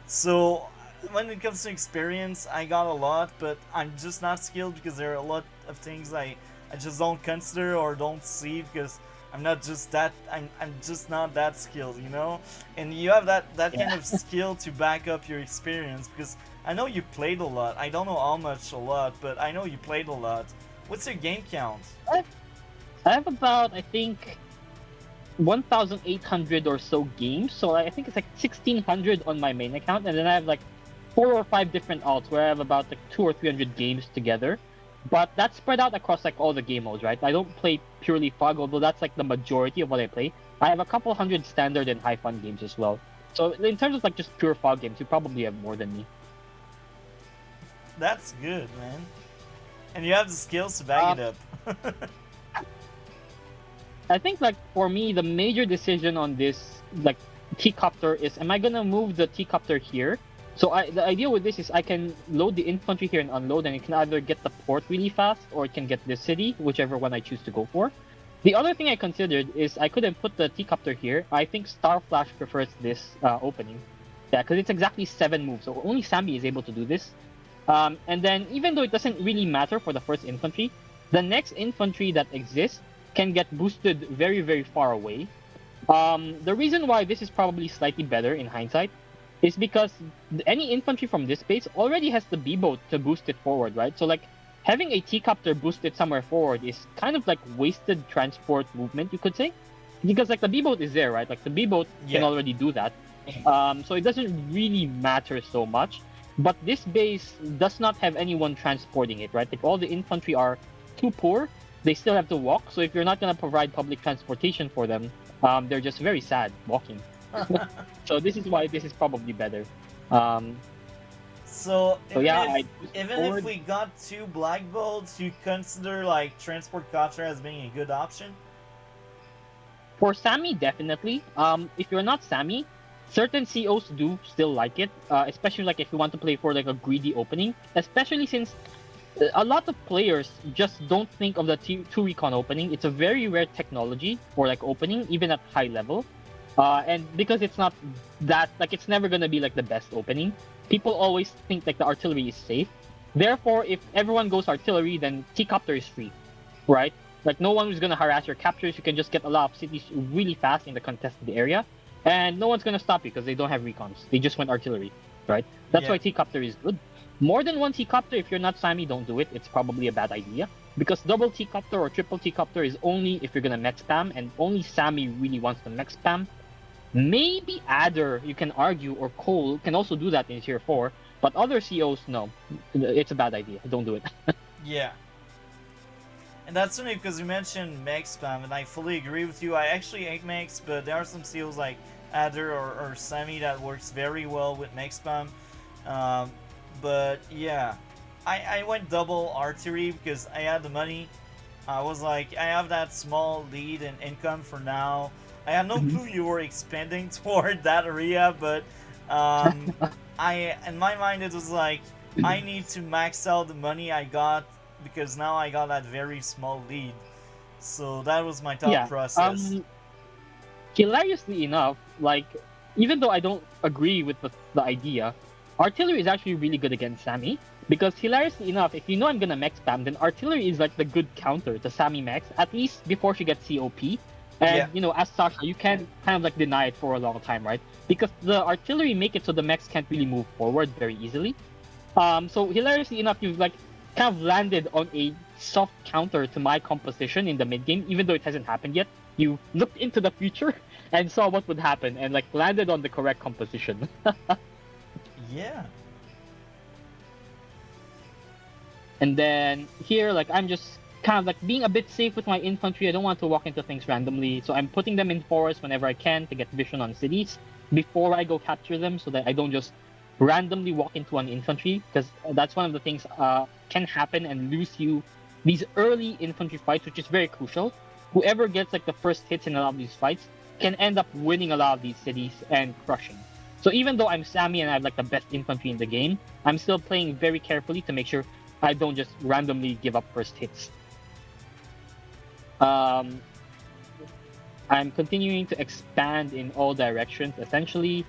So when it comes to experience, I got a lot, but I'm just not skilled because there are a lot of things I just don't consider or don't see because I'm just not that skilled, you know? And you have that kind Yeah. of skill to back up your experience because I know you played a lot. I don't know how much a lot, but I know you played a lot. What's your game count? I I have about, I think, 1,800 or so games. So I think it's like 1,600 on my main account, and then I have like 4 or 5 different alts where I have about like 200 or 300 games together. But that's spread out across like all the game modes, right? I don't play purely fog, although that's like the majority of what I play. I have a couple hundred standard and high fun games as well. So in terms of like just pure fog games, you probably have more than me. That's good, man. And you have the skills to back Uh, it up. I think like for me, the major decision on this like T-copter is, am I gonna move the T-copter here? So the idea with this is I can load the infantry here and unload, and it can either get the port really fast or it can get the city, whichever one I choose to go for. The other thing I considered is I could have put the T-copter here. I think Star Flash prefers this opening. Yeah, because it's exactly 7 moves, so only Sami is able to do this. And then even though it doesn't really matter for the first infantry, the next infantry that exists can get boosted very, very far away. The reason why this is probably slightly better in hindsight is because any infantry from this base already has the B-boat to boost it forward, right? So like having a T-copter boosted somewhere forward is kind of like wasted transport movement, you could say, because like the B-boat is there, right? Like the B-boat can Yeah. already do that. So it doesn't really matter so much. But this base does not have anyone transporting it, right? If all the infantry are too poor, they still have to walk. So if you're not gonna provide public transportation for them, they're just very sad walking. So this is why this is probably better. Um, So so yeah, I even if forward we got two black bolts, you consider like transport Katra as being a good option? for Sami definitely. If you're not Sami, certain COs do still like it, especially like if you want to play for like a greedy opening, especially since a lot of players just don't think of the two recon opening. It's a very rare technology for like opening, even at high level. And because it's not that like it's never gonna be like the best opening, people always think like the artillery is safe. Therefore, if everyone goes artillery, then T-copter is free, right? Like no one is gonna harass your captures. You can just get a lot of cities really fast in the contested area, and no one's gonna stop you because they don't have recons. They just went artillery, right? That's Yeah. why T-copter is good. More than one T-copter, if you're not Sami, don't do it. It's probably a bad idea. Because double T-copter or triple T-copter is only if you're gonna mech spam, and only Sami really wants to mech spam. Maybe Adder, you can argue, or Cole can also do that in tier 4, but other COs, no. It's a bad idea. Don't do it. Yeah. And that's funny because you mentioned mech spam, and I fully agree with you. I actually hate mechs, but there are some seals like Adder or Sami that works very well with mech spam. Um, but yeah, I went double artery because I had the money. I was like, I have that small lead in income for now. I had no Mhm. clue you were expanding toward that area, but um, I in my mind it was like I need to max out the money I got because now I got that very small lead. So that was my thought Yeah. process. Hilariously enough, like even though I don't agree with the idea, artillery is actually really good against Sami. Because hilariously enough, if you know I'm gonna mech spam, then artillery is like the good counter to Sami mechs, at least before she gets COP. Yeah, And you know, as Sasha, you can't kind of like deny it for a long time, right? Because the artillery make it so the mechs can't really move forward very easily. So hilariously enough, you've like kind of landed on a soft counter to my composition in the mid game, even though it hasn't happened yet. You looked into the future and saw what would happen, and like landed on the correct composition. yeah, And then here, like I'm just kind of like being a bit safe with my infantry. I don't want to walk into things randomly, so I'm putting them in forest whenever I can to get vision on cities before I go capture them, so that I don't just randomly walk into an infantry, because that's one of the things can happen and lose you these early infantry fights, which is very crucial. Whoever gets like the first hits in a lot of these fights can end up winning a lot of these cities and crushing. So even though I'm Sami and I have like the best infantry in the game, I'm still playing very carefully to make sure I don't just randomly give up first hits. Um, I'm continuing to expand in all directions. Essentially,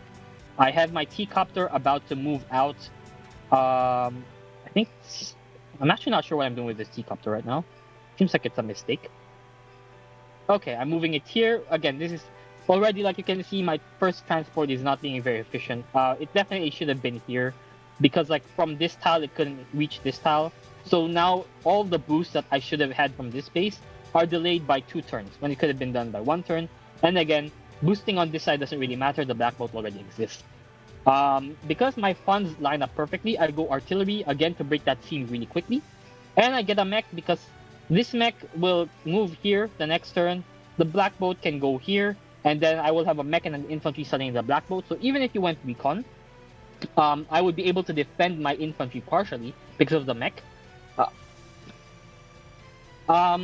I have my T-copter about to move out. I think I'm actually not sure what I'm doing with this T-copter right now. Seems like it's a mistake. Okay, I'm moving it here. Again, this is already, like you can see, my first transport is not being very efficient. It definitely should have been here because like from this tile, it couldn't reach this tile. So now all the boosts that I should have had from this base are delayed by 2 turns when it could have been done by 1 turn. And again, boosting on this side doesn't really matter. The black bolt already exists. Because my funds line up perfectly, I go artillery again to break that scene really quickly. And I get a mech because this mech will move here the next turn. The black boat can go here, and then I will have a mech and an infantry studying the black boat. So even if you went recon, I would be able to defend my infantry partially because of the mech. Uh,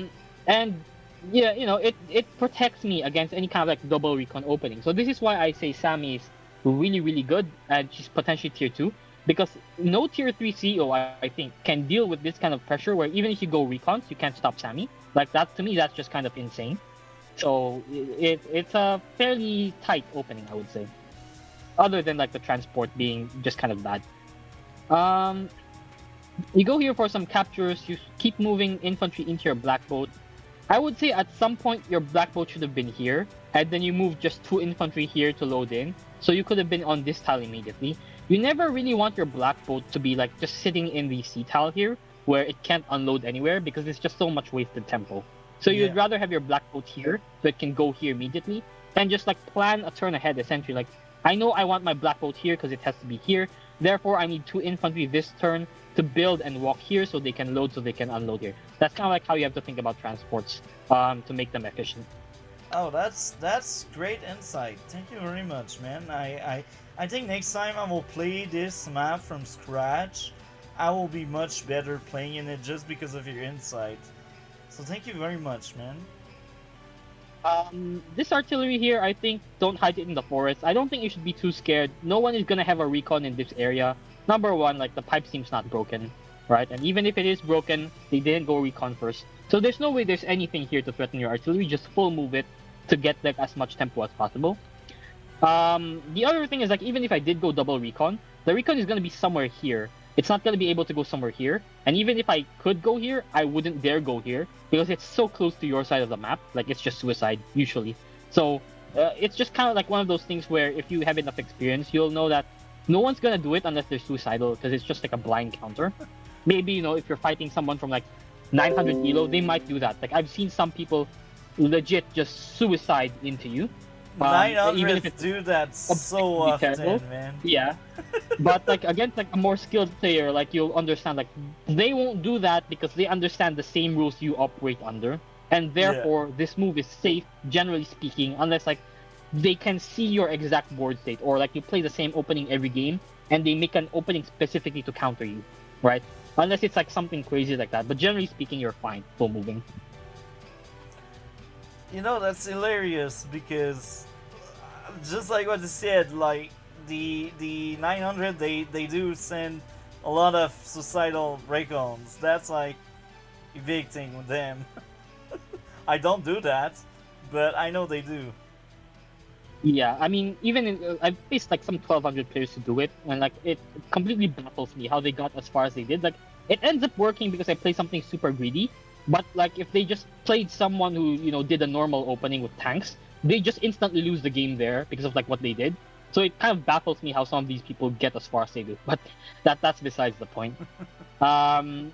and yeah, it protects me against any kind of like double recon opening. So this is why I say Sami is really good, and she's potentially tier 2 because no tier 3 CEO I think can deal with this kind of pressure where even if you go recons you can't stop Sami. Like that to me that's just kind of insane. So it's a fairly tight opening I would say. Other than like the transport being just kind of bad. Um you go here for some captures, you keep moving infantry into your black boat. I would say at some point your black boat should have been here, and then you move just 2 infantry here to load in. So you could have been on this tile immediately. You never really want your black boat to be like just sitting in the C tile here, where it can't unload anywhere because it's just so much wasted tempo. So Yeah. you'd rather have your black boat here, so it can go here immediately, and just like plan a turn ahead essentially. Like I know I want my black boat here because it has to be here. Therefore, I need 2 infantry this turn to build and walk here so they can load so they can unload here. That's kind of like how you have to think about transports to make them efficient. Oh, that's great insight. Thank you very much, man. I think next time I will play this map from scratch. I will be much better playing in it just because of your insight. So thank you very much, man. This artillery here, I think, don't hide it in the forest. I don't think you should be too scared. No one is gonna have a recon in this area. Number one, like the pipe seems not broken, right? And even if it is broken, they didn't go recon first. So there's no way there's anything here to threaten your artillery. Just full move it to get like as much tempo as possible. The other thing is like even if I did go double recon, the recon is gonna be somewhere here. It's not gonna be able to go somewhere here. And even if I could go here, I wouldn't dare go here because it's so close to your side of the map. Like it's just suicide usually. So it's just kind of like one of those things where if you have enough experience, you'll know that no one's gonna do it unless they're suicidal because it's just like a blind counter. Maybe if you're fighting someone from like 900 elo, they might do that. Like I've seen some people legit just suicide into you. Even if 900 it's do that so objectively often, terrible. man. Yeah, but like against like a more skilled player, like you'll understand like they won't do that because they understand the same rules you operate under, and Yeah. therefore this move is safe, generally speaking, unless like they can see your exact board state or like you play the same opening every game and they make an opening specifically to counter you, right? Unless it's like something crazy like that, but generally speaking, you're fine full moving. That's hilarious because just like what you said, like the 900, they do send a lot of suicidal break-ons. That's like a big thing with them. I don't do that, but I know they do. Yeah, I mean, even I've faced like some 1200 players to do it, and like it completely baffles me how they got as far as they did. Like it ends up working because I play something super greedy, but like if they just played someone who did a normal opening with tanks, they just instantly lose the game there because of like what they did. So it kind of baffles me how some of these people get as far as they do. But that's besides the point. Um,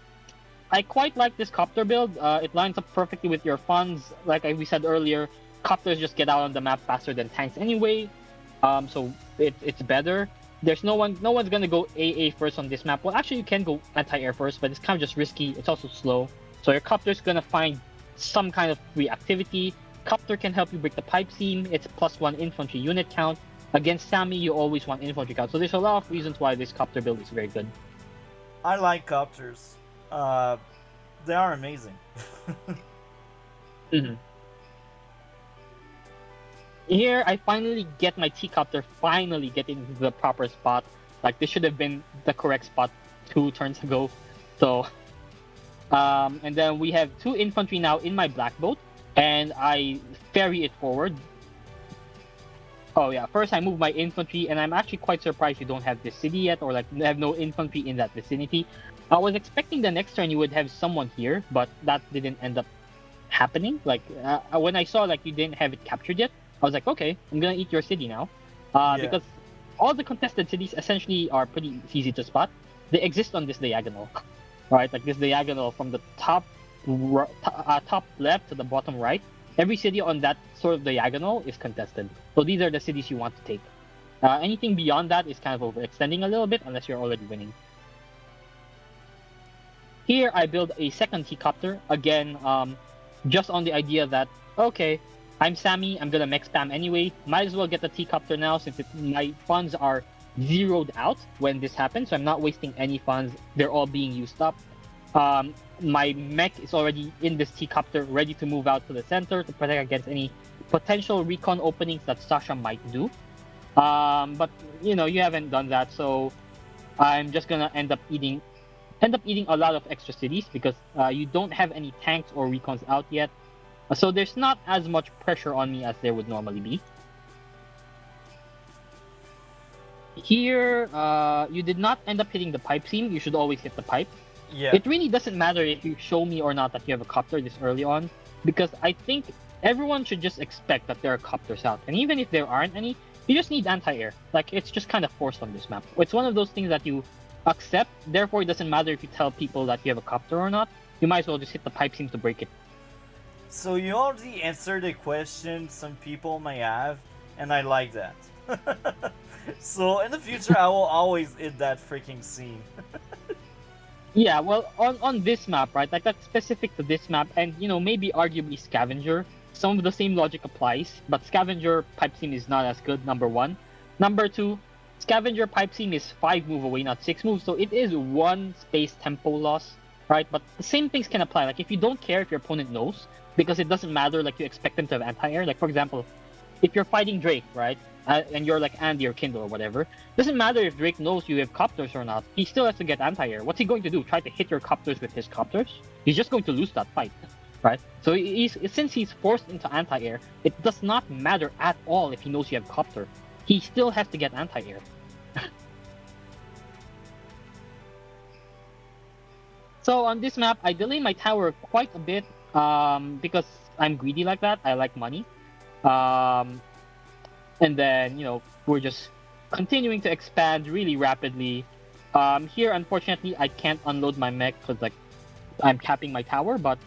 I quite like this copter build. It lines up perfectly with your funds. Like we said earlier, copters just get out on the map faster than tanks anyway. So it's better. There's no one's gonna go AA first on this map. Well, actually, you can go anti-air first, but it's kind of just risky. It's also slow. So your copter's gonna find some kind of free activity. Copter can help you break the pipe seam. It's +1 infantry unit count. Against Sami, you always want infantry count. So there's a lot of reasons why this copter build is very good. I like copters. Uh, they are amazing. Mhm. Here, I finally get my T-copter, finally get into the proper spot. Like, this should have been the correct spot 2 turns ago. So, and then we have 2 infantry now in my black boat, and I ferry it forward. Oh yeah, first I move my infantry, and I'm actually quite surprised you don't have this city yet, or like have no infantry in that vicinity. I was expecting the next turn you would have someone here, but that didn't end up happening. Like when I saw like you didn't have it captured yet, I was like, okay, I'm gonna eat your city now, Yeah. because all the contested cities essentially are pretty easy to spot. They exist on this diagonal, right? Like this diagonal from the top left to the bottom right. Every city on that sort of diagonal is contested. So these are the cities you want to take. Anything beyond that is kind of overextending a little bit unless you're already winning. Here I build a second T-copter, again, just on the idea that, okay, I'm Sami, I'm gonna mech spam anyway, might as well get the T-copter now since my funds are zeroed out when this happens, so I'm not wasting any funds, they're all being used up. My mech is already in this T-copter, ready to move out to the center to protect against any potential recon openings that Sasha might do. But you haven't done that, so I'm just gonna end up eating a lot of extra cities because you don't have any tanks or recons out yet. So there's not as much pressure on me as there would normally be. Here, you did not end up hitting the pipe seam. You should always hit the pipe. Yeah. It really doesn't matter if you show me or not that you have a copter this early on, because I think everyone should just expect that there are copters out. And even if there aren't any, you just need anti-air. Like, it's just kind of forced on this map. It's one of those things that you accept, therefore it doesn't matter if you tell people that you have a copter or not. You might as well just hit the pipe seam to break it. So you already answered a question some people may have, and I like that. So in the future, I will always hit that freaking scene. Yeah, well, on this map, right? Like that's specific to this map, and maybe arguably Scavenger. Some of the same logic applies, but Scavenger pipe seam is not as good. Number one, number two, Scavenger pipe seam is 5 move away, not 6 moves, so it is one space tempo loss, right? But the same things can apply. Like if you don't care if your opponent knows, because it doesn't matter. Like you expect them to have anti-air. Like for example, if you're fighting Drake, right? And you're like Andy or Kindle or whatever, doesn't matter if Drake knows you have copters or not. He still has to get anti-air. What's he going to do? Try to hit your copters with his copters? He's just going to lose that fight, right? So since he's forced into anti-air, it does not matter at all if he knows you have copter. He still has to get anti-air. So on this map, I delay my tower quite a bit because I'm greedy like that. I like money. Um, and then we're just continuing to expand really rapidly. Here unfortunately I can't unload my mech because like I'm capping my tower, but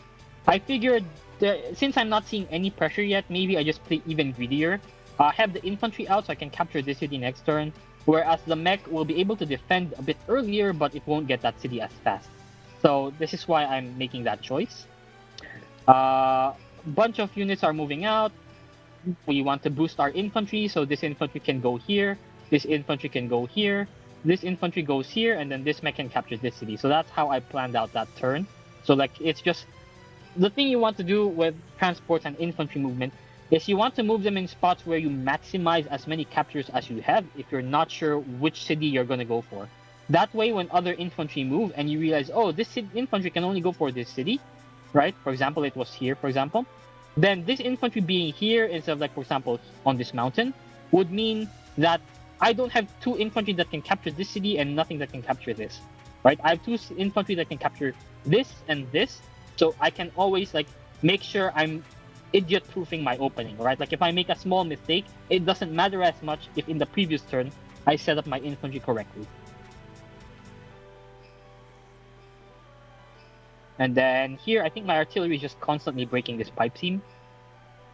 I figured that since I'm not seeing any pressure yet, maybe I just play even greedier. Have the infantry out so I can capture this city next turn, whereas the mech will be able to defend a bit earlier, but it won't get that city as fast. So this is why I'm making that choice. Bunch of units are moving out. We want to boost our infantry, so this infantry can go here, this infantry can go here, this infantry goes here, and then this mech can capture this city. So that's how I planned out that turn. So like it's just the thing you want to do with transports and infantry movement is you want to move them in spots where you maximize as many captures as you have if you're not sure which city you're going to go for. That way, when other infantry move and you realize, oh, this infantry can only go for this city, right? For example, it was here, for example. Then this infantry being here instead of like, for example, on this mountain would mean that I don't have 2 infantry that can capture this city and nothing that can capture this, right? I have 2 infantry that can capture this and this, so I can always like make sure I'm idiot proofing my opening, right? Like if I make a small mistake, it doesn't matter as much if in the previous turn I set up my infantry correctly. And then here, I think my artillery is just constantly breaking this pipe seam.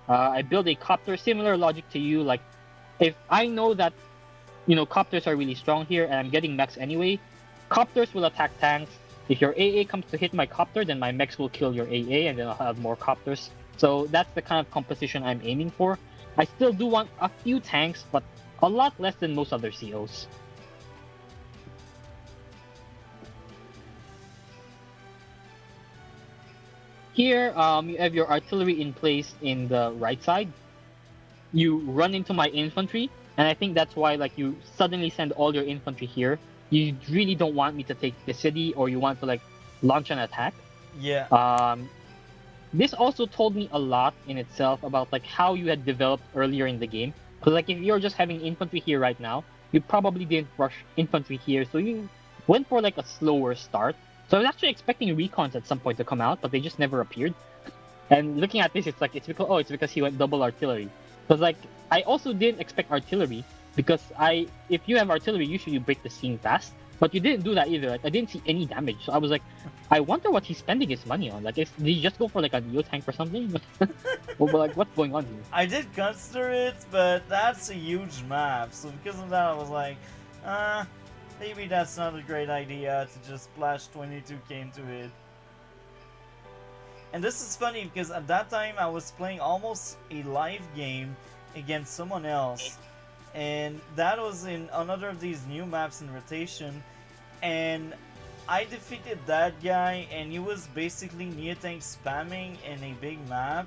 I build a copter, similar logic to you. Like, if I know that, copters are really strong here and I'm getting mechs anyway, copters will attack tanks. If your AA comes to hit my copter, then my mechs will kill your AA and then I'll have more copters. So that's the kind of composition I'm aiming for. I still do want a few tanks, but a lot less than most other COs. Here, you have your artillery in place in the right side. you run into my infantry, and I think that's why like you suddenly send all your infantry here. You really don't want me to take the city, or you want to like launch an attack. Yeah. Um, this also told me a lot in itself about like how you had developed earlier in the game. Because like if you're just having infantry here right now, you probably didn't rush infantry here, so you went for like a slower start. So I was actually expecting recons at some point to come out, but they just never appeared. And looking at this, it's like it's because he went double artillery. Because like I also didn't expect artillery because if you have artillery, usually you break the scene fast. But you didn't do that either. Like I didn't see any damage, so I was like, I wonder what he's spending his money on. Like, did he just go for like a neo tank or something? Well, but like, what's going on here? I did consider it, but that's a huge map. So because of that, I was like, uh, maybe that's not a great idea to just splash 22k into it. And this is funny because at that time I was playing almost a live game against someone else. And that was in another of these new maps in rotation. And I defeated that guy, and he was basically Neotank spamming in a big map.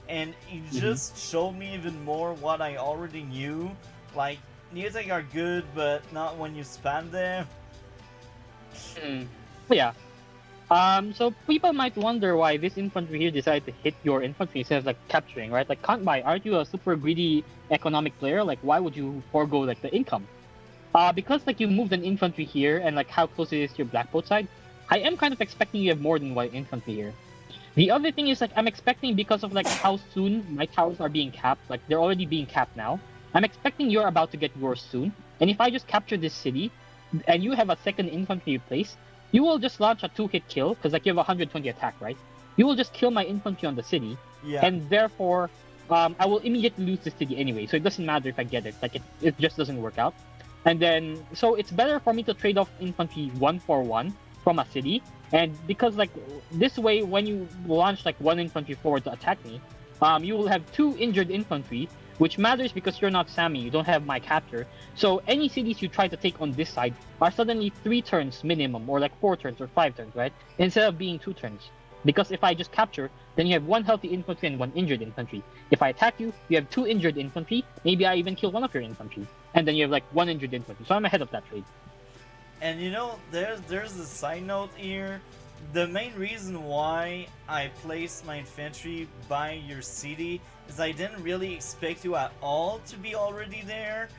And he just showed me even more what I already knew. Like, Neotank are good, but not when you spam them. Mm. Yeah. So people might wonder why this infantry here decided to hit your infantry instead of like capturing, right? Like, kantbei, aren't you a super greedy economic player? Like, why would you forego like the income? Because like you moved an infantry here and like how close it is to your black boat side, I am kind of expecting you have more than one infantry here. The other thing is like I'm expecting because of like how soon my towers are being capped, like they're already being capped now. I'm expecting you're about to get yours soon. And if I just capture this city and you have a second infantry place, you will just launch a two-hit kill because like you have 120 attack, right? You will just kill my infantry on the city, Yeah. and therefore I will immediately lose the city anyway. So it doesn't matter if I get it. Like it just doesn't work out. And then, so it's better for me to trade off infantry 1 for 1 from a city. And because, like, this way, when you launch, like, one infantry forward to attack me, you will have two injured infantry, which matters because you're not Sami. You don't have my capture. So any cities you try to take on this side are suddenly 3 turns minimum, or like 4 turns or 5 turns, right? Instead of being 2 turns. Because if I just capture, then you have one healthy infantry and one injured infantry. If I attack you, you have 2 injured infantry. Maybe I even kill one of your infantry, and then you have like one injured infantry. So I'm ahead of that trade. And you know, there's a side note here. The main reason why I placed my infantry by your city is I didn't really expect you at all to be already there,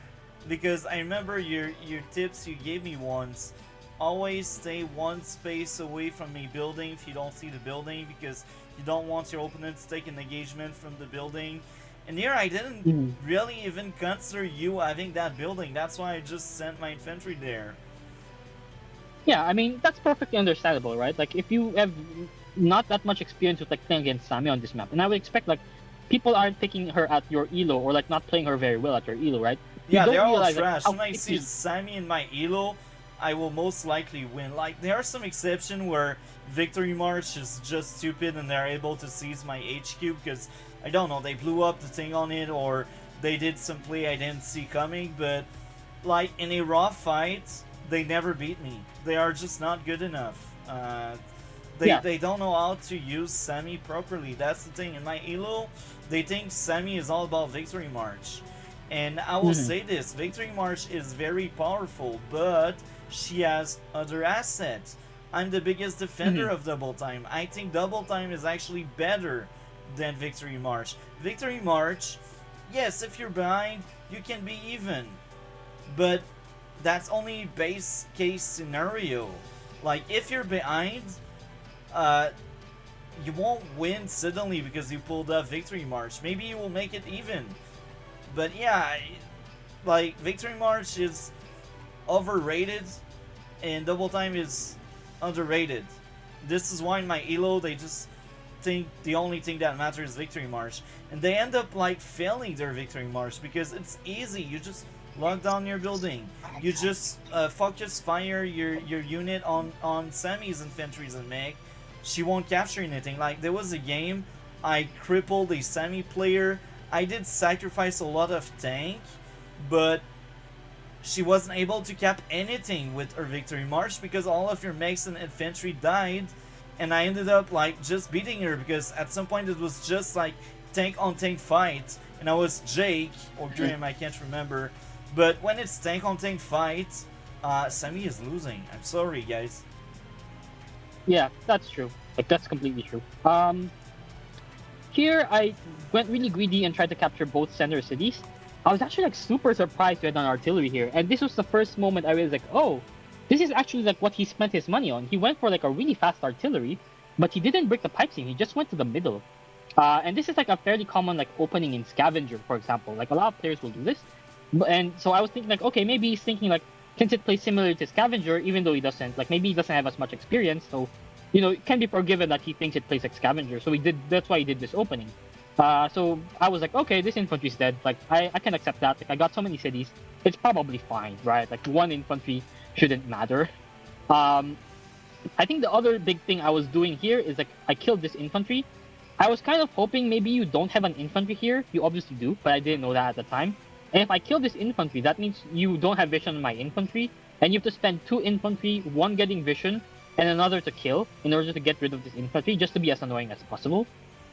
because I remember your tips you gave me once. Always stay one space away from a building if you don't see the building, because you don't want your opponent to take an engagement from the building. And here I didn't really even consider you having that building. That's why I just sent my infantry there. Yeah, I mean that's perfectly understandable, right? Like if you have not that much experience with like playing against Sami on this map, and I would expect like people aren't picking her at your elo or like not playing her very well at your elo, right? You Yeah, don't they're all realize like trash. how When I see quickly. Sami in my elo, I will most likely win. Like, there are some exceptions where Victory March is just stupid and they're able to seize my HQ because, I don't know, they blew up the thing on it or they did some play I didn't see coming, but, like, in a raw fight, they never beat me. They are just not good enough. Yeah. They don't know how to use Sami properly. That's the thing. In my elo, they think Sami is all about Victory March. And I will Mhm. say this, Victory March is very powerful, but she has other assets. I'm the biggest defender Mhm. of Double Time. I think Double Time is actually better than Victory March. Victory March, yes, if you're behind, you can be even. But that's only base case scenario. Like, if you're behind, uh, you won't win suddenly because you pulled up Victory March. Maybe you will make it even. But yeah, like, Victory March is overrated and Double Time is underrated. This is why in my elo they just think the only thing that matters is Victory March, and they end up like failing their Victory March because it's easy. You just lock down your building. You just focus fire your unit on Sami's infantries and mech. She won't capture anything. Like, there was a game I crippled a Sami player. I did sacrifice a lot of tank, but she wasn't able to cap anything with her Victory March because all of your mechs and infantry died, and I ended up like just beating her because at some point it was just like tank on tank fight, and I was Jake or Grim, I can't remember. But when it's tank on tank fight, Sami is losing. I'm sorry, guys. Yeah, that's true. Like that's completely true. Here I went really greedy and tried to capture both center cities. I was actually like super surprised you had an artillery here, and this was the first moment I was like, oh, this is actually like what he spent his money on. He went for like a really fast artillery, but he didn't break the pipe seam. He just went to the middle. And this is like a fairly common like opening in Scavenger, for example. Like a lot of players will do this, and so I was thinking like, okay, maybe he's thinking like, since it plays similar to Scavenger, even though he doesn't, like maybe he doesn't have as much experience, so it can be forgiven that he thinks it plays like Scavenger. So he did. That's why he did this opening. So I was like, okay, this infantry's dead. Like I can accept that. Like I got so many cities, it's probably fine, right? Like one infantry shouldn't matter. Um, I think the other big thing I was doing here is like I killed this infantry. I was kind of hoping maybe you don't have an infantry here. You obviously do, but I didn't know that at the time. And if I kill this infantry, that means you don't have vision on my infantry, and you have to spend 2 infantry, 1 getting vision, and another to kill in order to get rid of this infantry, just to be as annoying as possible.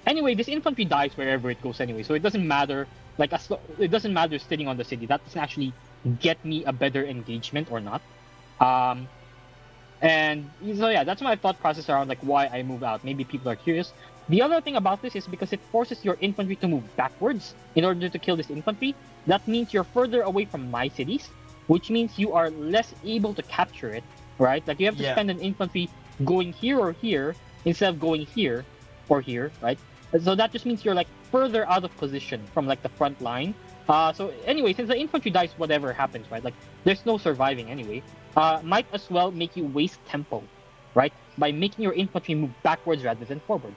Anyway, this infantry dies wherever it goes anyway, so it doesn't matter. Like it doesn't matter sitting on the city. That doesn't actually get me a better engagement or not. Um, and so yeah, that's my thought process around like why I move out. Maybe people are curious. The other thing about this is because it forces your infantry to move backwards in order to kill this infantry. That means you're further away from my cities, which means you are less able to capture it, right? Like you have to spend an infantry going here or here instead of going here or here, right? So that just means you're like further out of position from like the front line. So anyway, since the infantry dies, whatever happens, right? Like there's no surviving anyway. Might as well make you waste tempo, right? By making your infantry move backwards rather than forward.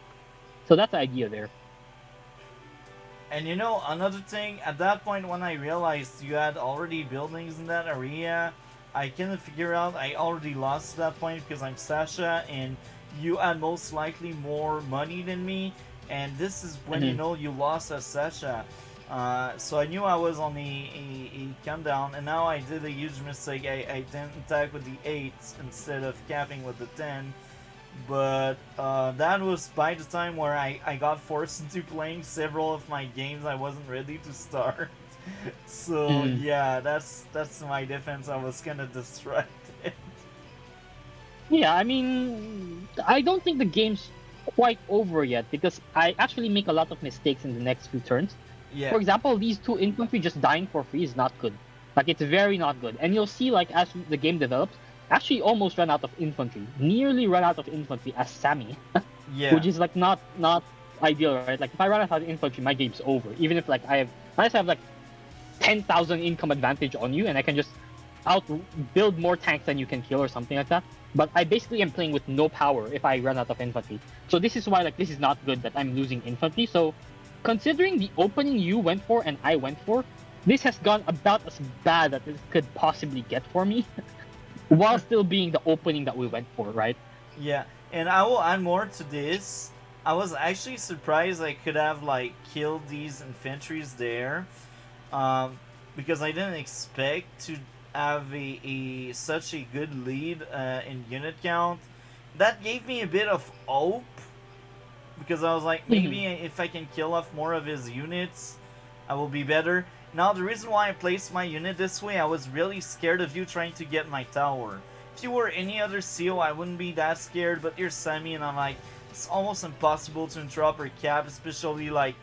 So that's the idea there. And another thing, at that point when I realized you had already buildings in that area, I couldn't figure out I already lost at that point because I'm Sasha and you had most likely more money than me. And this is when you lost as Sasha. So I knew I was on a countdown, and now I did a huge mistake. I didn't attack with the 8 instead of capping with the 10. But that was by the time where I got forced into playing several of my games I wasn't ready to start. So yeah, that's my defense. I was kind of distracted. Yeah, I mean, I don't think the game's quite over yet because I actually make a lot of mistakes in the next few turns. Yeah. For example, these 2 infantry just dying for free is not good. Like it's very not good. And you'll see like as the game develops, actually almost run out of infantry. Nearly run out of infantry as Sami. Yeah. Which is like not ideal, right? Like if I run out of infantry, my game's over. Even if like unless I have like 10,000 income advantage on you and I can just build more tanks than you can kill or something like that. But I basically am playing with no power if I run out of infantry. So this is why like this is not good that I'm losing infantry. So considering the opening you went for and I went for, this has gone about as bad as it could possibly get for me. While still being the opening that we went for, right? Yeah, and I will add more to this. I was actually surprised I could have like killed these infantries there, because I didn't expect to have such a good lead in unit count. That gave me a bit of hope because I was like, maybe if I can kill off more of his units, I will be better. Now, the reason why I placed my unit this way, I was really scared of you trying to get my tower. If you were any other seal, I wouldn't be that scared, but you're Sami, and I'm like, it's almost impossible to interrupt or cap, especially, like,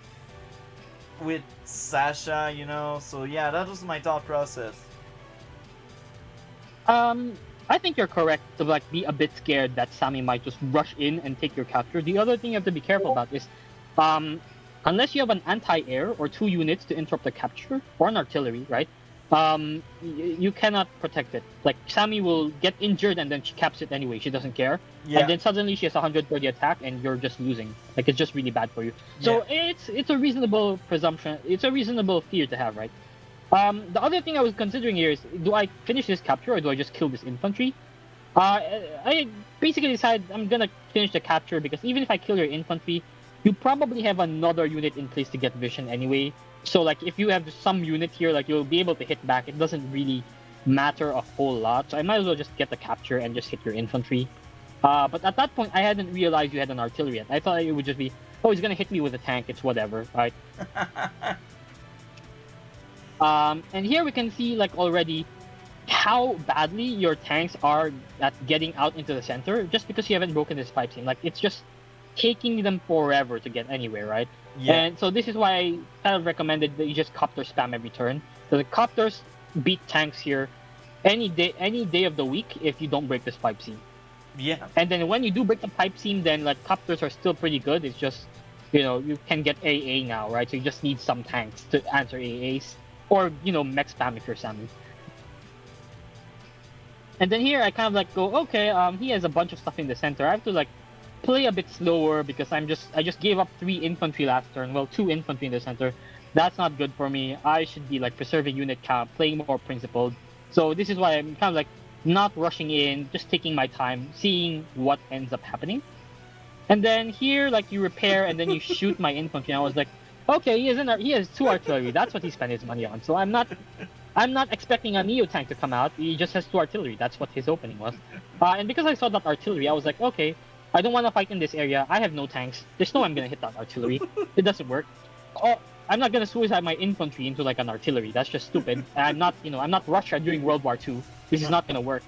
with Sasha, So, yeah, that was my thought process. I think you're correct to, like, be a bit scared that Sami might just rush in and take your capture. The other thing you have to be careful about is, unless you have an anti-air or 2 units to interrupt the capture, or an artillery, right? You cannot protect it. Like, Sami will get injured and then she caps it anyway. She doesn't care. Yeah. And then suddenly she has 130 attack and you're just losing. Like, it's just really bad for you. So it's a reasonable presumption. It's a reasonable fear to have, right? The other thing I was considering here is, do I finish this capture or do I just kill this infantry? I basically decided I'm gonna finish the capture because even if I kill your infantry, you probably have another unit in place to get vision anyway. So like if you have some unit here, like you'll be able to hit back. It doesn't really matter a whole lot. So I might as well just get the capture and just hit your infantry. But at that point, I hadn't realized you had an artillery yet. I thought it would just be, oh, he's gonna hit me with a tank. It's whatever, right? And here we can see like already how badly your tanks are at getting out into the center just because you haven't broken this pipe seam. Like it's just taking them forever to get anywhere, right? Yeah. And so this is why I kind of recommended that you just copter spam every turn. So the copters beat tanks here any day of the week if you don't break this pipe seam. Yeah. And then when you do break the pipe seam, then like copters are still pretty good. It's just you can get AA now, right? So you just need some tanks to answer AAs or mech spam if you're Sami. And then here I kind of like go, okay, he has a bunch of stuff in the center. I have to like play a bit slower because I just gave up 3 infantry last turn. Well, 2 infantry in the center. That's not good for me. I should be like preserving unit count, playing more principled. So this is why I'm kind of like not rushing in, just taking my time, seeing what ends up happening. And then here, like you repair and then you shoot my infantry. And I was like, okay, he has 2 artillery. That's what he spent his money on. So I'm not expecting a Neo tank to come out. He just has 2 artillery. That's what his opening was. And because I saw that artillery, I was like, okay, I don't want to fight in this area. I have no tanks. There's no way I'm gonna hit that artillery. It doesn't work. Oh, I'm not gonna suicide my infantry into like an artillery. That's just stupid. And I'm not Russia during World War II. This is not gonna work.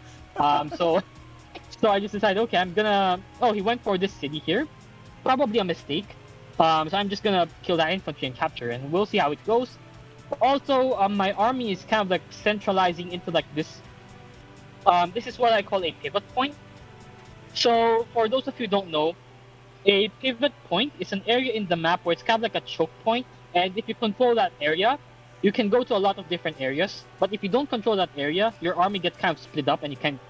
So I just decided, okay, I'm gonna. Oh, he went for this city here. Probably a mistake. So I'm just gonna kill that infantry and capture, and we'll see how it goes. Also, my army is kind of like centralizing into like this. This is what I call a pivot point. So for those of you who don't know, a pivot point is an area in the map where it's kind of like a choke point, and if you control that area, you can go to a lot of different areas. But if you don't control that area, your army gets kind of split up and you can't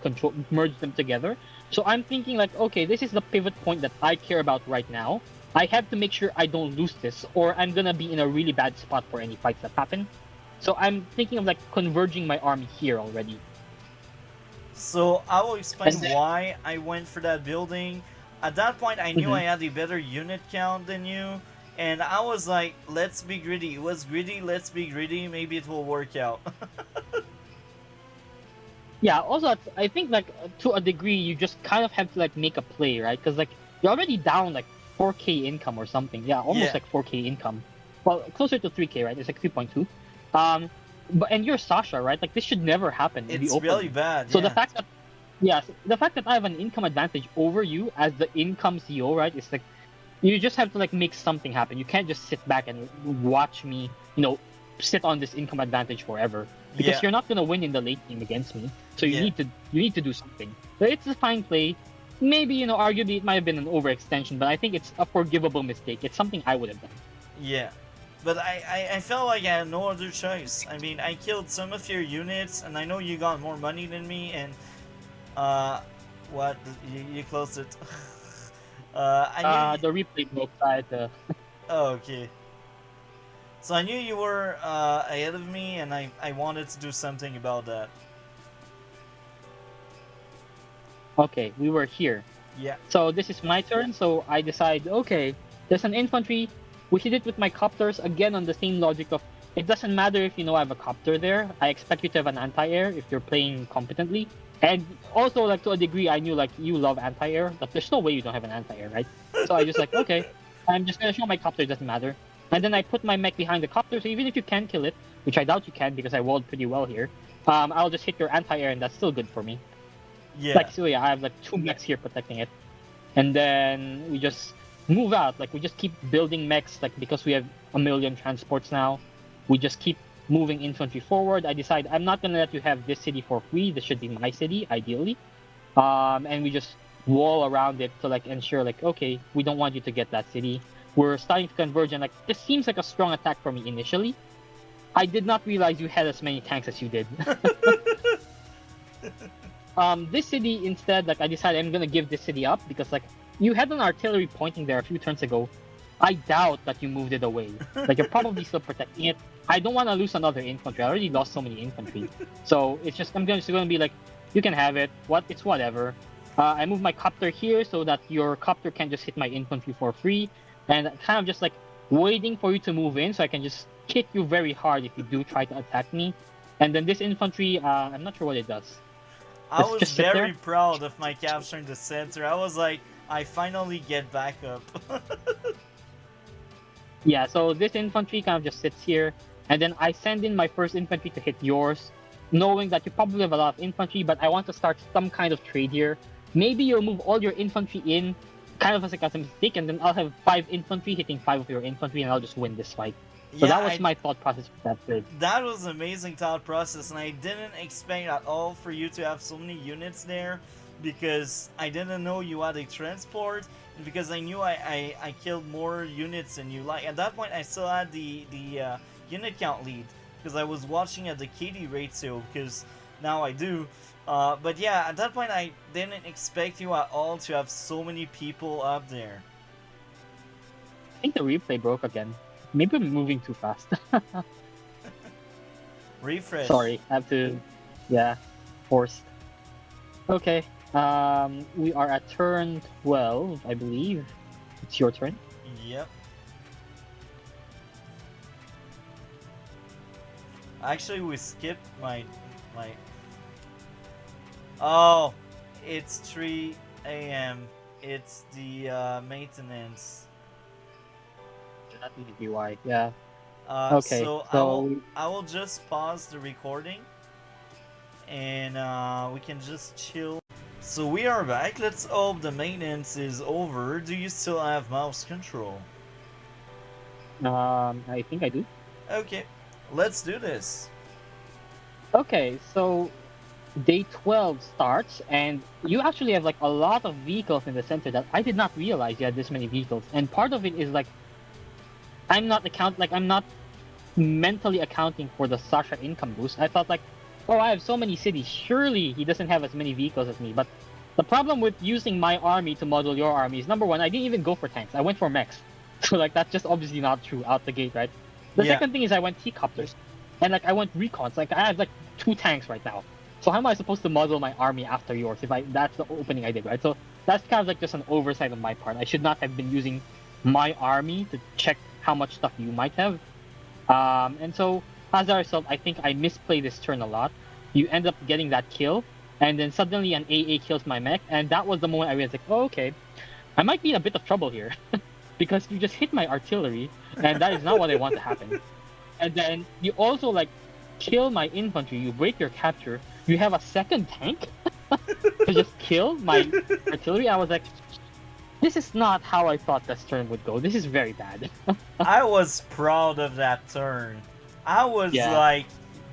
merge them together. So I'm thinking like, okay, this is the pivot point that I care about right now. I have to make sure I don't lose this, or I'm gonna be in a really bad spot for any fights that happen. So I'm thinking of like converging my army here already. So I will explain And then, why I went for that building. At that point, I knew Mhm. I had a better unit count than you, and I was like, "Let's be greedy." It was greedy. Let's be greedy. Maybe it will work out. Yeah, also I think like to a degree you just kind of have to like make a play, right? Because like you're already down like 4K income or something. Yeah, almost Yeah, like 4K income. Well, closer to 3K, right? It's like 3.2. Um, and you're Sasha, right? Like this should never happen in the it's really opening. bad. So the Yeah, fact that yes, the fact that I have an income advantage over you as the income CEO, right? It's like you just have to like make something happen. You can't just sit back and watch me, sit on this income advantage forever because yeah, you're not gonna win in the late game against me. So yeah, you need to do something. So it's a fine play. Maybe arguably it might have been an overextension, but I think it's a forgivable mistake. It's something I would have done. yeah. But I felt like I had no other choice. I mean, I killed some of your units, and I know you got more money than me, and uh, what? You closed it. I knew. The replay broke. So I had to... Oh, okay. So I knew you were ahead of me, and I wanted to do something about that. Okay, we were here. Yeah, So this is my turn. So I decide, okay, there's an infantry. We hit it with my copters again on the same logic of it doesn't matter if I have a copter there. I expect you to have an anti-air if you're playing competently. And also, like to a degree, I knew like you love anti-air, but there's no way you don't have an anti-air, right? So I just like, okay, I'm just gonna show my copter. It doesn't matter. And then I put my mech behind the copter. So even if you can kill it, which I doubt you can because I walled pretty well here, I'll just hit your anti-air, and that's still good for me. yeah, Like so, yeah, I have like 2 mechs here protecting it, and then we just move out. Like we just keep building mechs, like because we have a million transports now. We just keep moving infantry forward. I decide I'm not gonna let you have this city for free. This should be my city, ideally. And we just wall around it to like ensure, like, okay, we don't want you to get that city. We're starting to converge, and like this seems like a strong attack for me initially. I did not realize you had as many tanks as you did. This city instead, like I decided I'm gonna give this city up because like you had an artillery pointing there a few turns ago. I doubt that you moved it away. Like you're probably still protecting it. I don't want to lose another infantry. I already lost so many infantry, so it's just just gonna be like, you can have it. It's whatever. I move my copter here so that your copter can just hit my infantry for free, and kind of just like waiting for you to move in so I can just hit you very hard if you do try to attack me. And then this infantry, I'm not sure what it does. I Let's was just sit very there. proud of my capturing the center. I was like, I finally get back up. Yeah, so this infantry kind of just sits here, and then I send in my first infantry to hit yours, knowing that you probably have a lot of infantry, but I want to start some kind of trade here. Maybe you'll move all your infantry in, kind of as a mistake, and then I'll have 5 infantry hitting 5 of your infantry, and I'll just win this fight. So Yeah, that was my thought process for that trade. that was an amazing thought process, and I didn't expect at all for you to have so many units there because I didn't know you had a transport, and because I knew I killed more units than you. Like at that point, I still had the unit count lead because I was watching at the KD ratio because now I do. But yeah, at that point, I didn't expect you at all to have so many people up there. I think the replay broke again. Maybe I'm moving too fast. Refresh. Sorry, I have to, yeah, forced. Okay, we are at turn 12, I believe. It's your turn. Yep. Actually, we skipped my. Oh, it's 3 a.m. It's the maintenance. That may be why. Yeah. Uh, Okay. so I will So I will just pause the recording and we can just chill. So we are back. Let's hope the maintenance is over. Do you still have mouse control? I think I do. Okay, let's do this. Okay. So day 12 starts, and you actually have like a lot of vehicles in the center that I did not realize you had this many vehicles. And part of it is like I'm not mentally accounting for the Sasha income boost. I thought like, oh, I have so many cities. Surely he doesn't have as many vehicles as me. But the problem with using my army to model your army is number one, I didn't even go for tanks. I went for mechs. So like that's just obviously not true out the gate, right? The Yeah, second thing is I went T-copters. And like I went recons. Like I have like 2 tanks right now. So how am I supposed to model my army after yours if I that's the opening I did, right? So that's kind of like just an oversight on my part. I should not have been using my army to check how much stuff you might have. And so as a result, I think I misplay this turn a lot. You end up getting that kill, and then suddenly an AA kills my mech, and that was the moment I realized like, oh, okay, I might be in a bit of trouble here because you just hit my artillery, and that is not what I want to happen. And then you also like kill my infantry, you break your capture, you have a second tank to just kill my artillery. I was like, this is not how I thought this turn would go. This is very bad. I was proud of that turn. I was Yeah. like,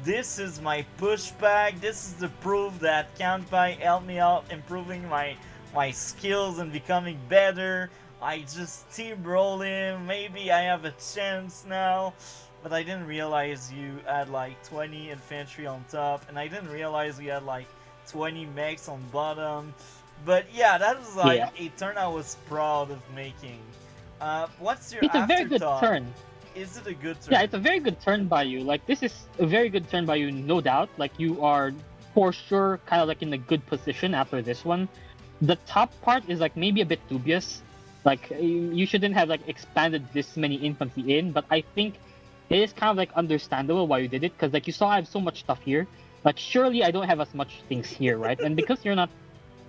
this is my pushback. This is the proof that kantbei helped me out improving my skills and becoming better. I just steamroll him. Maybe I have a chance now. But I didn't realize you had like 20 infantry on top, and I didn't realize you had like 20 mechs on bottom. But yeah, that was like Yeah. a turn I was proud of making. What's your It's a very good afterthought? turn. Is it a good Yeah, turn? it's a very good turn by you. Like this is a very good turn by you, no doubt. Like you are for sure kind of like in a good position after this one. The top part is like maybe a bit dubious. Like you shouldn't have like expanded this many infantry in, but I think it is kind of like understandable why you did it because like you saw I have so much stuff here. Like surely I don't have as much things here, right? And because you're not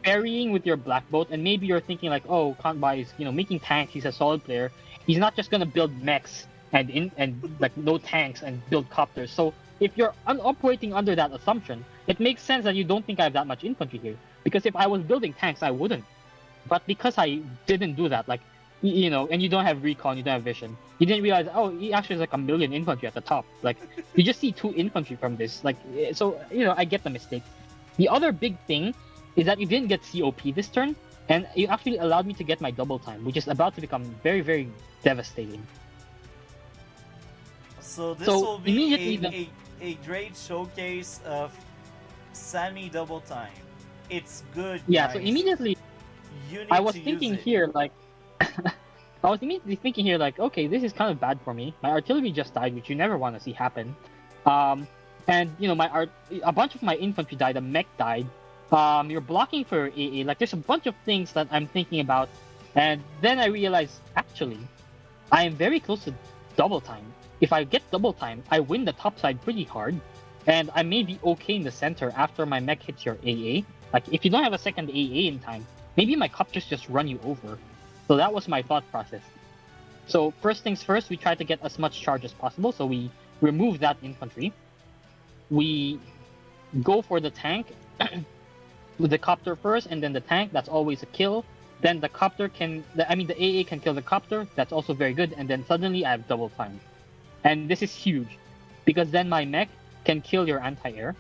ferrying with your black boat, and maybe you're thinking like, oh, Kantbei is making tanks. He's a solid player. He's not just gonna build mechs and like no tanks and build copters. So if you're operating under that assumption, it makes sense that you don't think I have that much infantry here. Because if I was building tanks, I wouldn't. But because I didn't do that, like and you don't have recon, you don't have vision, you didn't realize. Oh, he actually has like a million infantry at the top. Like you just see 2 infantry from this. Like so, I get the mistake. The other big thing is that you didn't get COP this turn, and you actually allowed me to get my double time, which is about to become very, very devastating. So this So will immediately, be a great showcase of Sami double time. It's good, so guys. immediately You I need was to use thinking it. here, like, I was immediately thinking here, like, okay, this is kind of bad for me. My artillery just died, which you never want to see happen. Um, and a bunch of my infantry died, a mech died. You're blocking for AA. Like, there's a bunch of things that I'm thinking about, and then I realized actually I am very close to double time. If I get double time, I win the top side pretty hard, and I may be okay in the center after my mech hits your AA. Like, if you don't have a second AA in time, maybe my copters just run you over. So that was my thought process. So first things first, we try to get as much charge as possible. So we remove that infantry. We go for the tank with the copter first, and then the tank. That's always a kill. Then the copter can, I mean, the AA can kill the copter. That's also very good. And then suddenly I have double time, and this is huge, because then my mech can kill your anti-air.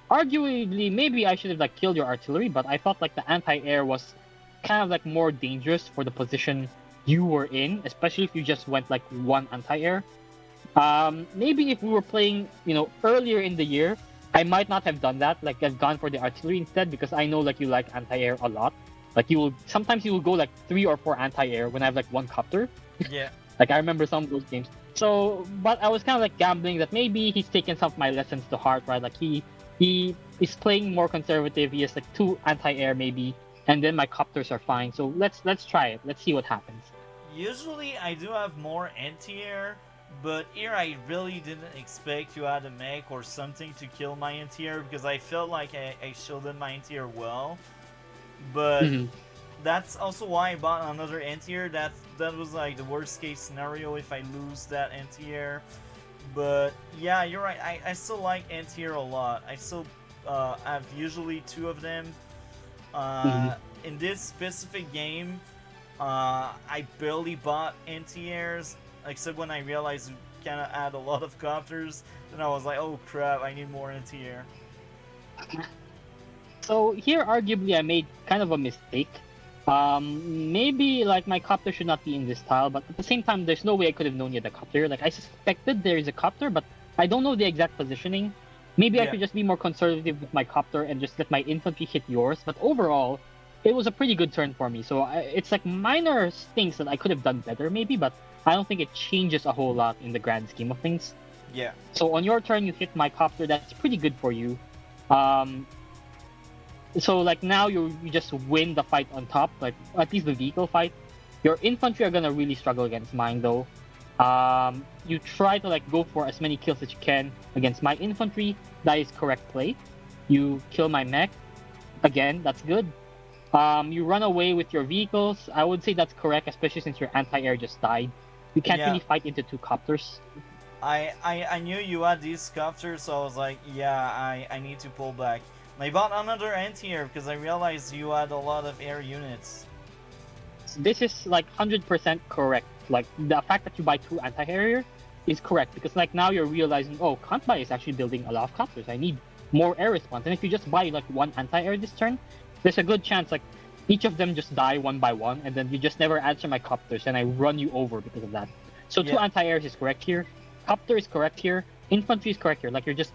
Arguably, maybe I should have like killed your artillery, but I thought like the anti-air was kind of like more dangerous for the position you were in, especially if you just went like one anti-air. Maybe if we were playing, earlier in the year, I might not have done that. Like I've gone for the artillery instead, because I know like you like anti-air a lot. Like you will go like 3 or 4 anti-air when I have like one copter. Yeah. Like I remember some of those games. So, but I was kind of like gambling that maybe he's taken some of my lessons to heart, right? Like he is playing more conservative. He has like 2 anti-air maybe, and then my copters are fine. So let's try it. Let's see what happens. Usually I do have more anti-air, but here I really didn't expect to add a mech or something to kill my anti-air, because I felt like I shielded my anti-air well. But Mm-hmm. that's also why I bought another anti-air. That was like the worst case scenario if I lose that anti-air. But yeah, you're right. I still like anti-air a lot. I still have usually 2 of them. Mm-hmm. In this specific game, I barely bought anti-airs, except when I realized you cannot add a lot of copters. Then I was like, oh crap, I need more anti-air. So here, arguably, I made kind of a mistake. Maybe like my copter should not be in this tile, but at the same time, there's no way I could have known you had a copter. Like I suspected there is a copter, but I don't know the exact positioning. Maybe I Yeah, could just be more conservative with my copter and just let my infantry hit yours. But overall, it was a pretty good turn for me. So it's like minor things that I could have done better, maybe, but I don't think it changes a whole lot in the grand scheme of things. yeah, So on your turn, you hit my copter. That's pretty good for you. Um, so like now you just win the fight on top, like at least the vehicle fight. Your infantry are gonna really struggle against mine though. You try to like go for as many kills as you can against my infantry. That is correct play. You kill my mech. Again, that's good. You run away with your vehicles. I would say that's correct, especially since your anti-air just died. You can't yeah. really fight into 2 copters. I knew you had these copters, so I was like, yeah, I need to pull back. And I bought another anti-air because I realized you had a lot of air units. This is like 100% correct. Like the fact that you buy 2 anti-air is correct, because like now you're realizing, oh, kantbei is actually building a lot of copters. I need more air response. And if you just buy like 1 anti-air this turn, there's a good chance like each of them just die one by one, and then you just never answer my copters, and I run you over because of that. So two Yeah, anti-airs is correct here. Copter is correct here. Infantry is correct here. Like you're just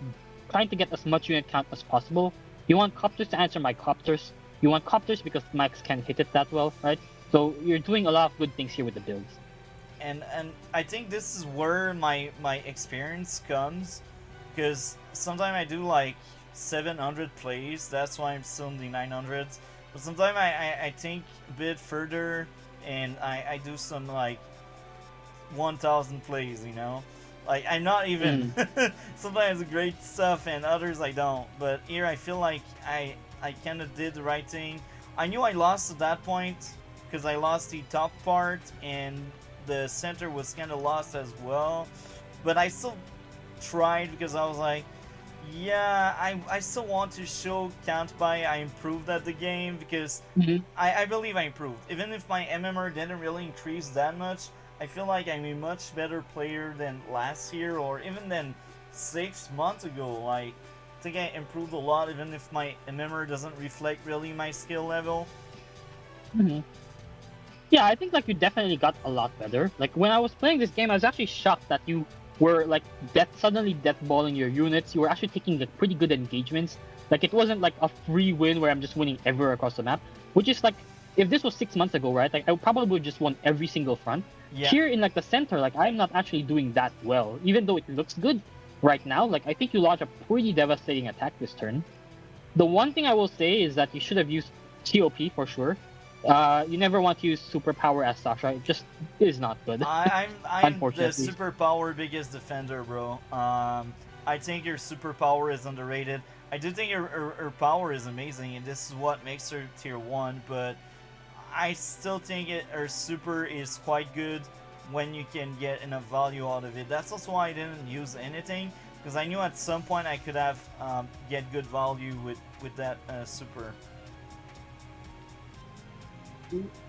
trying to get as much unit count as possible. You want copters to answer my copters. You want copters because Max can hit it that well, right? So you're doing a lot of good things here with the builds. and I think this is where my experience comes, because sometimes I do like 700 plays. That's why I'm still in the 900s. But sometimes I think a bit further, and I do some like 1,000 plays, like I'm not even Mm, sometimes great stuff and others I don't, but here I feel like I kind of did the right thing. I knew I lost at that point because I lost the top part and the center was kind of lost as well, but I still tried because I was like, yeah, I still want to show kantbei I improved at the game, because mhm. I believe I improved. Even if my MMR didn't really increase that much, I feel like I'm a much better player than last year or even than 6 months ago. Like, I think I improved a lot, even if my MMR doesn't reflect really my skill level. Mhm. Yeah, I think like you definitely got a lot better. Like when I was playing this game, I was actually shocked that you were like suddenly deathballing your units. You were actually taking like pretty good engagements. Like it wasn't like a free win where I'm just winning everywhere across the map, which is like if this was 6 months ago, right? Like I probably would just won every single front. Yeah, Here in like the center, like I'm not actually doing that well, even though it looks good right now. Like I think you launched a pretty devastating attack this turn. The one thing I will say is that you should have used TOP for sure. You never want to use superpower as Sasha. It just is not good, I'm the unfortunately. superpower biggest defender, bro. I think your superpower is underrated. I do think her power is amazing, and this is what makes her tier 1, but I still think it or super is quite good when you can get enough value out of it. That's also why I didn't use anything because I knew at some point I could have get good value with that super.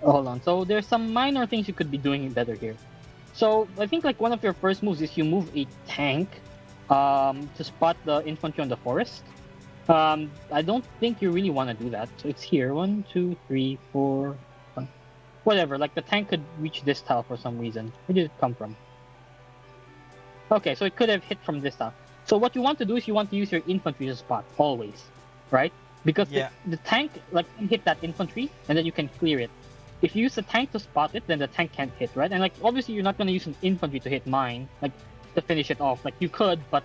Hold on. So there's some minor things you could be doing better here. So I think like one of your first moves is you move a tank to spot the infantry on the forest. I don't think you really want to do that. So it's here. One, two, three, four, one. Whatever. Like the tank could reach this tile for some reason. Where did it come from? Okay, so it could have hit from this tile. So what you want to do is you want to use your infantry to spot always, right? Because Yeah. the tank like can hit that infantry and then you can clear it. If you use the tank to spot it, then the tank can't hit, right? And like obviously you're not gonna use an infantry to hit mine, like to finish it off. Like you could, but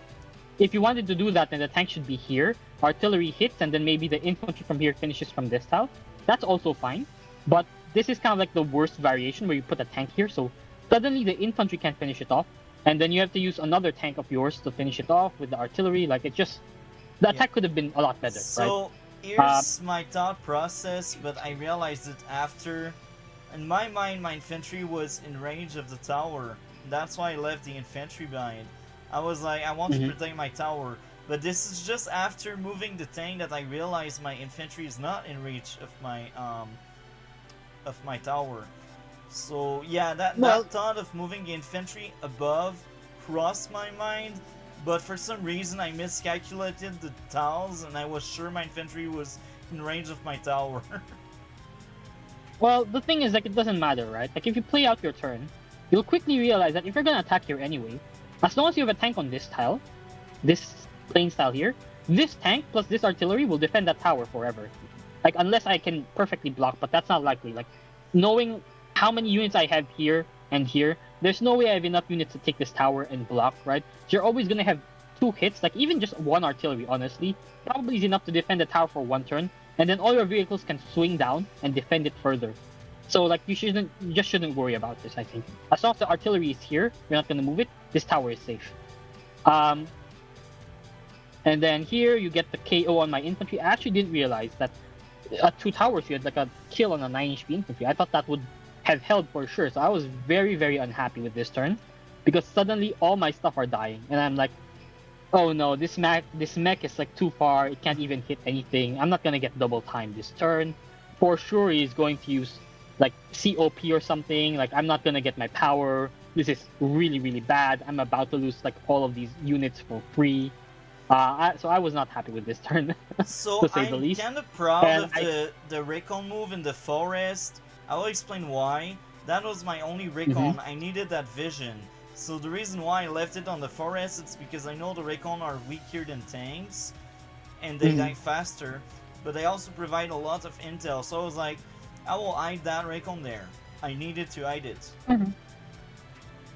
if you wanted to do that, then the tank should be here. Artillery hits, and then maybe the infantry from here finishes from this tile. That's also fine. But this is kind of like the worst variation where you put a tank here, so suddenly the infantry can't finish it off, and then you have to use another tank of yours to finish it off with the artillery. Like it just the Yeah. attack could have been a lot better, right? So here's my thought process, but I realized it after. In my mind, my infantry was in range of the tower. That's why I left the infantry behind. I was like, I want to protect my tower. But this is just after moving the tank that I realized my infantry is not in reach of my tower. So yeah, Well, that thought of moving the infantry above crossed my mind, but for some reason I miscalculated the tiles and I was sure my infantry was in range of my tower. well, the thing is, like, it doesn't matter, right? Like, if you play out your turn, you'll quickly realize that if you're gonna attack here anyway, as long as you have a tank on this tile, this plain tile here, this tank plus this artillery will defend that tower forever. Like, unless I can perfectly block, but that's not likely. Like, knowing how many units I have here and here, there's no way I have enough units to take this tower and block, right? So you're always gonna have two hits, like even just one artillery, honestly, probably is enough to defend the tower for one turn, and then all your vehicles can swing down and defend it further. So like you just shouldn't worry about this. I think as long as the artillery is here, you're not gonna move it. This tower is safe. Um, and then here you get the KO on my infantry. I actually didn't realize that at two towers you had like a kill on a 9 HP infantry. I thought that would have held for sure. So I was very, very unhappy with this turn because suddenly all my stuff are dying, and I'm like, oh no, this mech is like too far. It can't even hit anything. I'm not gonna get double time this turn. For sure, he's going to use like COP or something. Like I'm not gonna get my power. This is really, really bad. I'm about to lose like all of these units for free. So I was not happy with this turn, So to say the I'm least. kind of proud And of the recon move in the forest. I will explain why. That was my only Mhm. recon. I needed that vision. So the reason why I left it on the forest is because I know the recon are weaker than tanks and they Mhm. die faster, but they also provide a lot of intel. So I was like, I will hide that recon there. I needed to hide it. Mhm.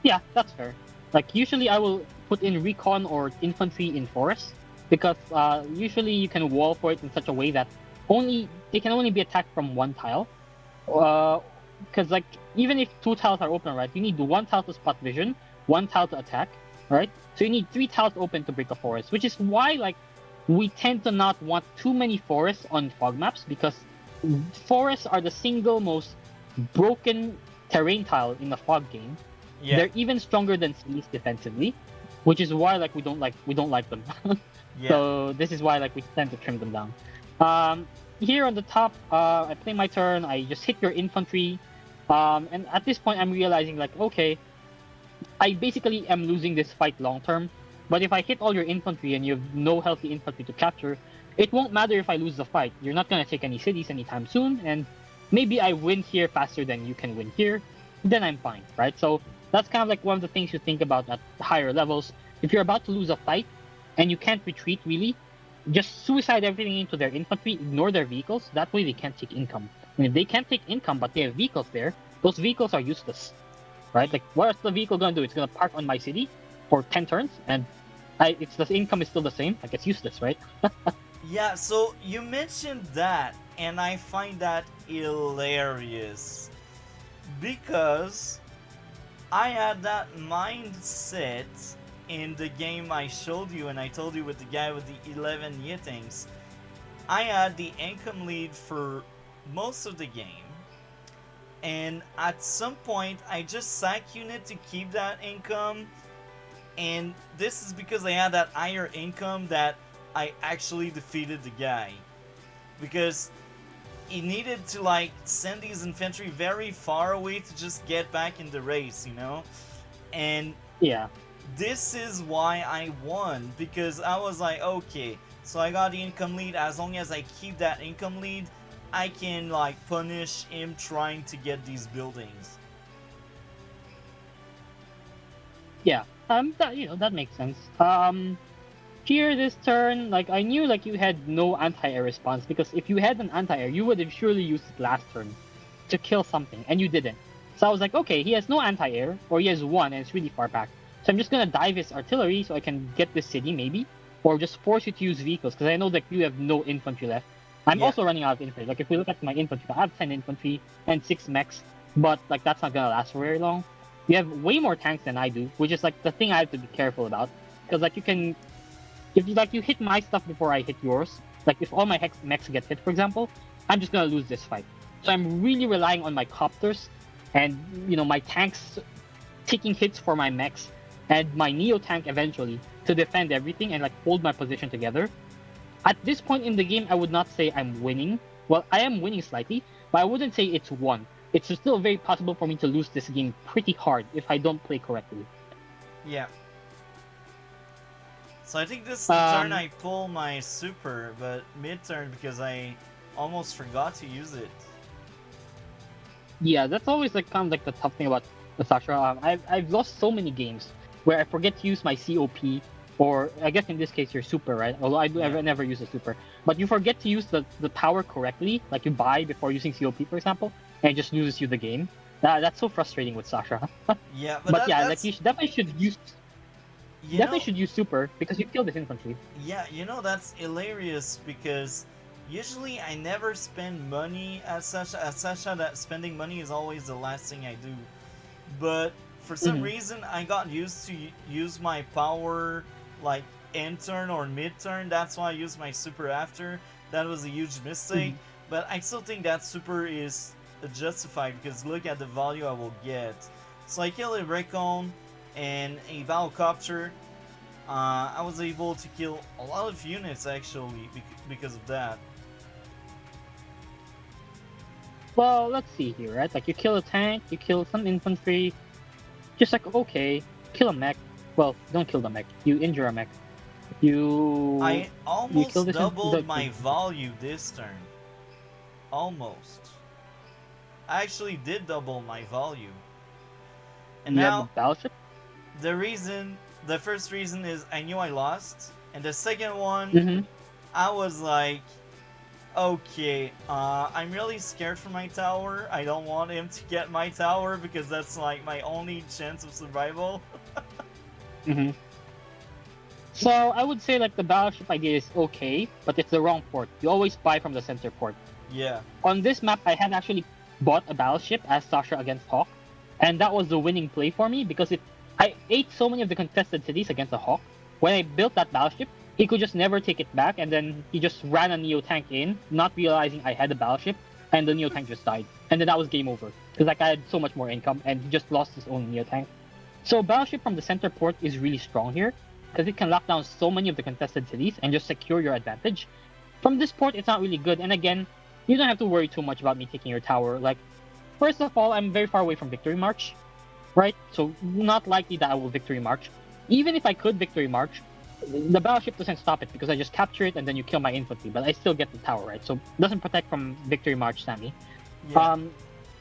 Yeah, that's fair. Like usually I will put in recon or infantry in forest because usually you can wall for it in such a way that only they can only be attacked from one tile. Because like even if two tiles are open, right, you need one tile to spot vision, one tile to attack, right? So you need three tiles open to break a forest, which is why like we tend to not want too many forests on fog maps because forests are the single most broken terrain tile in the fog game. Yeah, They're even stronger than cities defensively, which is why like we don't like them. yeah. So this is why like we tend to trim them down. Here on the top, I play my turn. I just hit your infantry, and at this point I'm realizing like okay, I basically am losing this fight long term. But if I hit all your infantry and you have no healthy infantry to capture, it won't matter if I lose the fight. You're not gonna take any cities anytime soon, and maybe I win here faster than you can win here. Then I'm fine, right? So that's kind of like one of the things you think about at higher levels. If you're about to lose a fight and you can't retreat really, just suicide everything into their infantry, ignore their vehicles. That way they can't take income. And if they can't take income but they have vehicles there, those vehicles are useless, right? Like, what's the vehicle gonna do? It's gonna park on my city for 10 turns, and it's the income is still the same. Like, it's useless, right? Yeah, so you mentioned that, and I find that hilarious because I had that mindset in the game I showed you, and I told you with the guy with the 11 yittings. I had the income lead for most of the game, and at some point I just sack unit to keep that income, and this is because I had that higher income that I actually defeated the guy. Because he needed to like send these infantry very far away to just get back in the race, you know? And Yeah. this is why I won, because I was like, okay, so I got the income lead. As long as I keep that income lead, I can like punish him trying to get these buildings. Yeah. That, that makes sense. Here this turn, like I knew like you had no anti-air response, because if you had an anti-air, you would have surely used it last turn to kill something, and you didn't. So I was like, okay, he has no anti-air, or he has one, and it's really far back. So I'm just gonna dive his artillery so I can get this city maybe, or just force you to use vehicles because I know that you have no infantry left. I'm Yeah, also running out of infantry. Like if we look at my infantry, I have 10 infantry and 6 mechs, but like that's not gonna last for very long. You have way more tanks than I do, which is like the thing I have to be careful about, because like you can, if you like you hit my stuff before I hit yours, like if all my hex mechs get hit, for example, I'm just gonna lose this fight. So I'm really relying on my copters and my tanks taking hits for my mechs and my neo tank eventually to defend everything and like hold my position together. At this point in the game, I would not say I'm winning. Well, I am winning slightly, but I wouldn't say it's won. It's still very possible for me to lose this game pretty hard if I don't play correctly. yeah. So I think this is the turn Um, I pull my super, but mid turn because I almost forgot to use it. Yeah, that's always like kind of like the tough thing about the Sasha. I've lost so many games where I forget to use my COP, or I guess in this case your super, right? Although Yeah. I never use a super, but you forget to use the power correctly, like you buy before using COP, for example, and it just loses you the game. That's so frustrating with Sasha. Yeah, but But yeah, like that's you you definitely know should use super because you kill this infantry. yeah, that's hilarious because usually I never spend money at Sasha. That spending money is always the last thing I do. But for some Hmm. reason, I got used to use my power like end turn or mid turn. That's why I used my super after. That was a huge mistake. Hmm. But I still think that super is justified because look at the value I will get. So I kill a Recon and a Battlecopter. I was able to kill a lot of units actually because of that. Well, let's see here, right? Like you kill a tank, you kill some infantry, just like okay, kill a mech. Well, don't kill the mech. You injure a mech. You I you kill almost this in doubled my value this turn. Almost. I actually did double my value. And you have the now, battleship. the first reason is I knew I lost. And the second one, Mm-hmm. I was like, okay, I'm really scared for my tower. I don't want him to get my tower because that's like my only chance of survival. Mm-hmm. So I would say like the battleship idea is okay, but it's the wrong port. You always buy from the center port. Yeah, On this map, I had actually bought a battleship as Sasha against Hawk, and that was the winning play for me because I ate so many of the contested cities against a Hawk. When I built that battleship, he could just never take it back, and then he just ran a Neo tank in, not realizing I had a battleship, and the Neo tank just died, and then that was game over because like I had so much more income, and he just lost his own Neo tank. So battleship from the center port is really strong here because it can lock down so many of the contested cities and just secure your advantage. From this port, it's not really good, and again, you don't have to worry too much about me taking your tower. Like, first of all, I'm very far away from Victory March, right? So not likely that I will Victory March. Even if I could Victory March, the battleship doesn't stop it because I just capture it and then you kill my infantry, but I still get the tower, right? So it doesn't protect from Victory March, Sami. yeah, Um,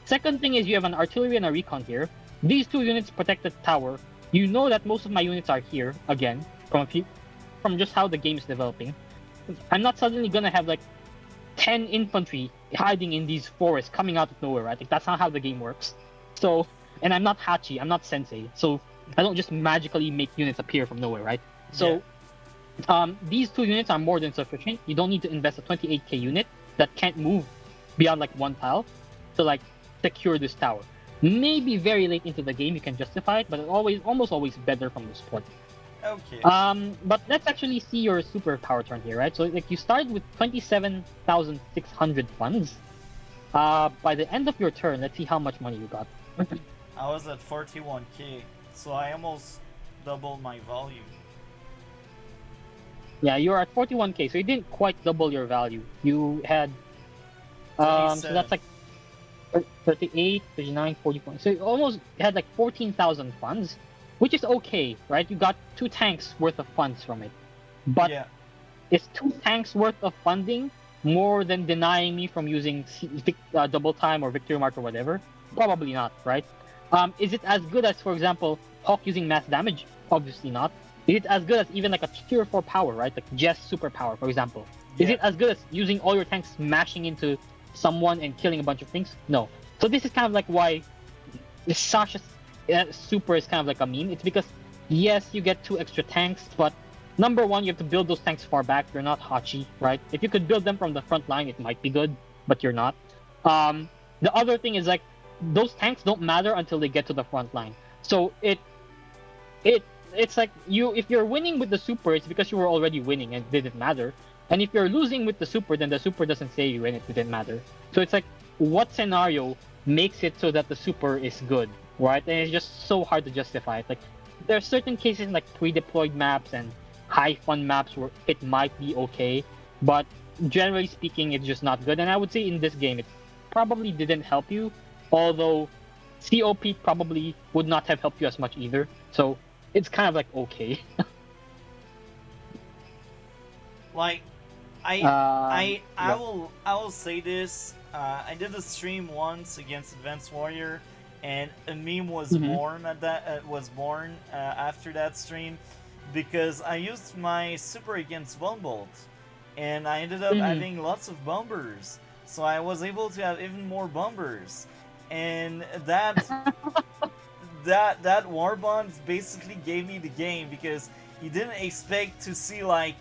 Second thing is you have an artillery and a recon here. These two units protect the tower. You know that most of my units are here again from just how the game is developing. I'm not suddenly gonna have like 10 infantry hiding in these forests coming out of nowhere, right? Like that's not how the game works. So, and I'm not Hachi, I'm not Sensei, so I don't just magically make units appear from nowhere, right? yeah. So, these two units are more than sufficient. You don't need to invest a 28k unit that can't move beyond like one tile to like secure this tower. Maybe very late into the game you can justify it, but it's almost always better from the sport. Okay. But let's actually see your superpower turn here, right? So like you start with 27,600 funds. By the end of your turn, let's see how much money you got. I was at 41k, so I almost doubled my value. Yeah, you're at 41k, so you didn't quite double your value. You had so 27. that's like 38, 39, 40 points. So you almost had like 14,000 funds, which is okay, right? You got 2 tanks worth of funds from it. But Yeah. is 2 tanks worth of funding more than denying me from using double time or victory mark or whatever? Probably not, right? Is it as good as, for example, Hawk using mass damage? Obviously not. Is it as good as even like a tier 4 power, right? Like Jess superpower, for example? Is Yeah. it as good as using all your tanks smashing into someone and killing a bunch of things? No. So this is kind of like why Sasha's super is kind of like a meme. It's because yes, you get 2 extra tanks, but number one, you have to build those tanks far back. You're not Hachi, right? If you could build them from the front line, it might be good, but you're not. Um, the other thing is like those tanks don't matter until they get to the front line. So it it's like you if you're winning with the super, it's because you were already winning and it didn't matter. And if you're losing with the super, then the super doesn't say you and it didn't matter. So it's like what scenario makes it so that the super is good, right? And it's just so hard to justify it. Like there are certain cases like pre-deployed maps and high fun maps where it might be okay, but generally speaking, it's just not good. And I would say in this game, it probably didn't help you, although COP probably would not have helped you as much either. So it's kind of like okay. Like, I Yeah. I will say this. I did a stream once against Advanced Warrior, and a meme was Hmm. born at that was born after that stream, because I used my super against Bumbolt, and I ended up Hmm. having lots of bombers, so I was able to have even more bombers, and that war bonds basically gave me the game because he didn't expect to see like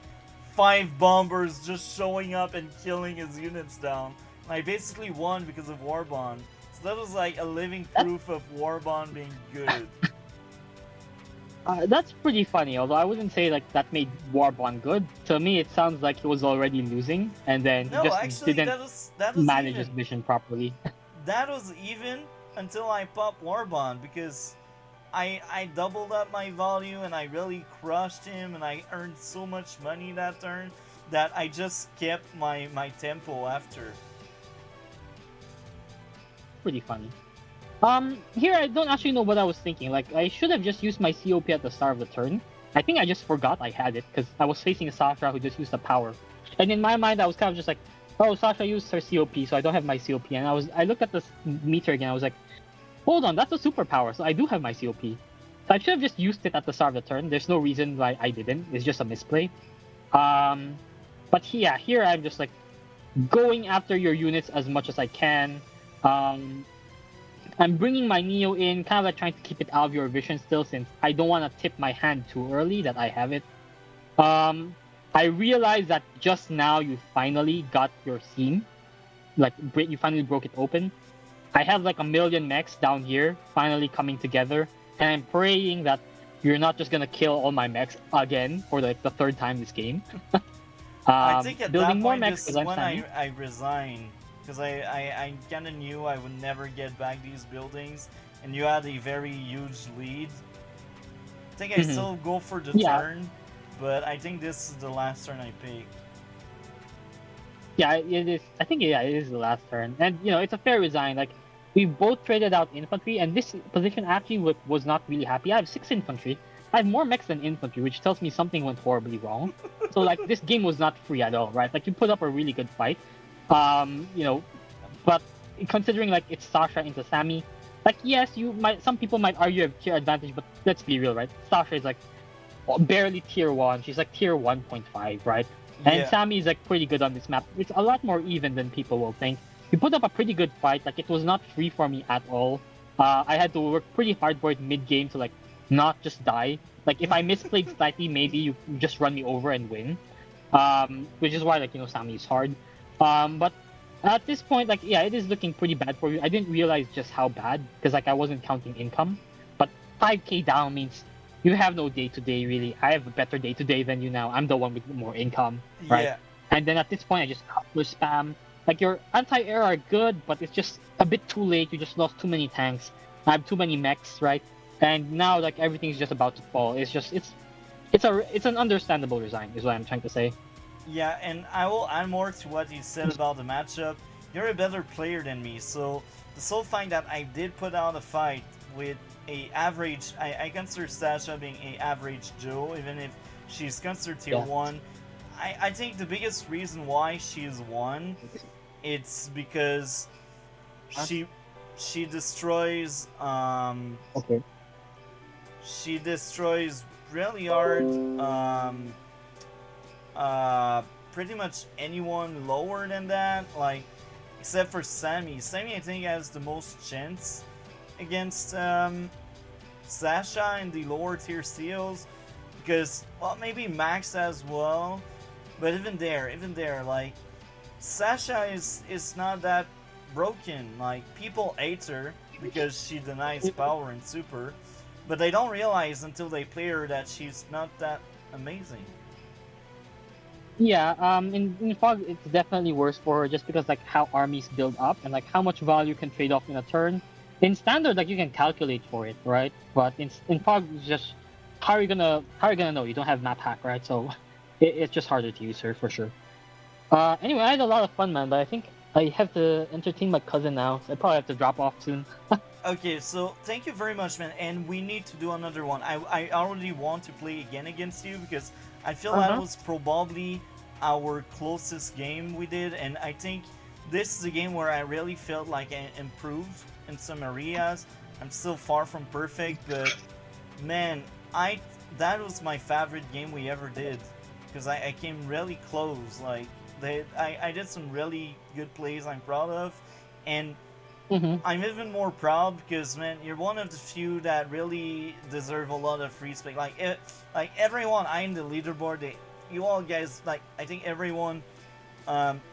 5 bombers just showing up and killing his units down. And I basically won because of Warbond. So that was like a living That's proof of Warbond being good. that's pretty funny. Although I wouldn't say like that made Warbond good. To me, it sounds like he was already losing, and then he No, just actually, didn't that was manage his even. mission properly. That was even until I popped Warbond because I doubled up my value and I really crushed him and I earned so much money that turn that I just kept my tempo after. Pretty funny. Here I don't actually know what I was thinking. Like I should have just used my COP at the start of the turn. I think I just forgot I had it because I was facing Sasha who just used the power. And in my mind, I was kind of just like, oh, Sasha used her COP, so I don't have my COP. And I looked at this meter again. I was like, hold on, that's a superpower, so I do have my COP. So I should have just used it at the start of the turn. There's no reason why I didn't. It's just a misplay. Um, but yeah, here I'm just like going after your units as much as I can. Um, I'm bringing my Neo in, kind of like trying to keep it out of your vision still, since I don't want to tip my hand too early that I have it. Um, I realized that just now you finally got your scene, like you finally broke it open. I have like a million mechs down here finally coming together, and I'm praying that you're not just gonna kill all my mechs again for like the third time this game. I think at that Building more point mechs this because is I'm when Sami. I resigned because I kind of knew I would never get back these buildings and you had a very huge lead. I think I Hmm. still go for the Yeah, turn, but I think this is the last turn I pick. yeah, it is. I think yeah, it is the last turn, and it's a fair resign. Like we both traded out infantry, and this position actually was not really happy. I have 6 infantry. I have more mechs than infantry, which tells me something went horribly wrong. So like this game was not free at all, right? Like you put up a really good fight, um, you know, but considering like it's Sasha into Sami, like yes, some people might argue you have tier advantage, but let's be real, right? Sasha is like barely tier 1. She's like tier 1.5, right? And Yeah. Sammy is like pretty good on this map. It's a lot more even than people will think. We put up a pretty good fight. Like it was not free for me at all. I had to work pretty hard for it mid game to like not just die. Like if I misplayed slightly, maybe you just run me over and win. Which is why like Sammy is hard. But at this point, like yeah, it is looking pretty bad for you. I didn't realize just how bad because like I wasn't counting income. But 5k down means you have no day to day really. I have a better day to day than you now. I'm the one with more income, right? Yeah. And then at this point, I just cutler spam. Like your anti-air are good, but it's just a bit too late. You just lost too many tanks. I have too many mechs, right? And now like everything's just about to fall. It's an understandable resign, is what I'm trying to say. Yeah, and I will add more to what you said about the matchup. You're a better player than me, so the sole fact that I did put out a fight with a average, I consider Sasha being a average Joe, even if she's considered tier Yeah. one. I think the biggest reason why she's won, it's because Huh? she she destroys Okay. she destroys really hard uh pretty much anyone lower than that, like except for Sami. Sami I think has the most chance against Sasha in the lower tier seals because well maybe Max as well, but even there like Sasha is not that broken. Like people hate her because she denies power and super, but they don't realize until they play her that she's not that amazing. Yeah, in Fog it's definitely worse for her just because like how armies build up and like how much value can trade off in a turn. In standard, like you can calculate for it, right? But in Fog, it's just how are you gonna know? You don't have map hack, right? So it's just harder to use her for sure. Anyway, I had a lot of fun, man, but I think I have to entertain my cousin now, so I probably have to drop off soon. Okay, so thank you very much, man, and we need to do another one. I already want to play again against you because I feel that Uh-huh. was probably our closest game we did, and I think this is a game where I really felt like I improved in some areas. I'm still far from perfect, but man, I that was my favorite game we ever did because I came really close. Like I did some really good plays I'm proud of, and Mm-hmm. I'm even more proud because man, you're one of the few that really deserve a lot of respect. Like everyone I in the leaderboard, you all guys, like I think everyone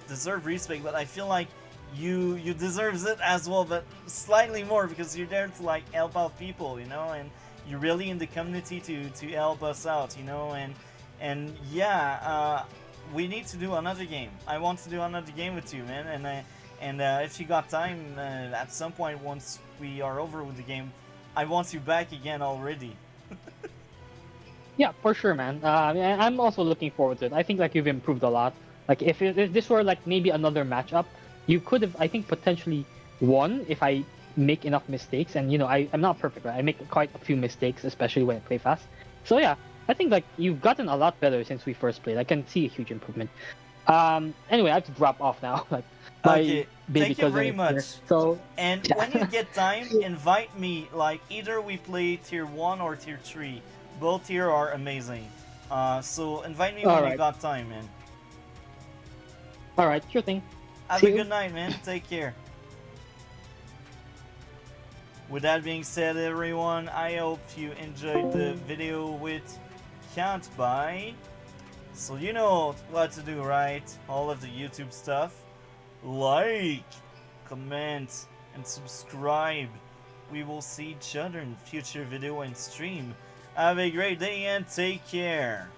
deserve respect, but I feel like you deserves it as well, but slightly more because you're there to like help out people, and you're really in the community to help us out, and yeah, we need to do another game. I want to do another game with you, man, and if you got time at some point once we are over with the game, I want you back again already. Yeah, for sure, man. I'm also looking forward to it. I think like you've improved a lot. Like if this were like maybe another matchup, you could have I think potentially won if I make enough mistakes. And I'm not perfect, right? I make quite a few mistakes, especially when I play fast. So yeah, I think like you've gotten a lot better since we first played. I can see a huge improvement. Anyway, I have to drop off now. Like my Okay, baby thank you cousin very is here. much. So And when you yeah. get time, invite me. Like either we play tier one or tier three. Both tier are amazing. So invite me All when you right. got time, man. All right. Sure thing. Have See a you. good night, man. Take care. With that being said, everyone, I hope you enjoyed the video with kantbei. So you know what to do, right? All of the YouTube stuff. Like, comment, and subscribe. We will see each other in future video and stream. Have a great day and take care.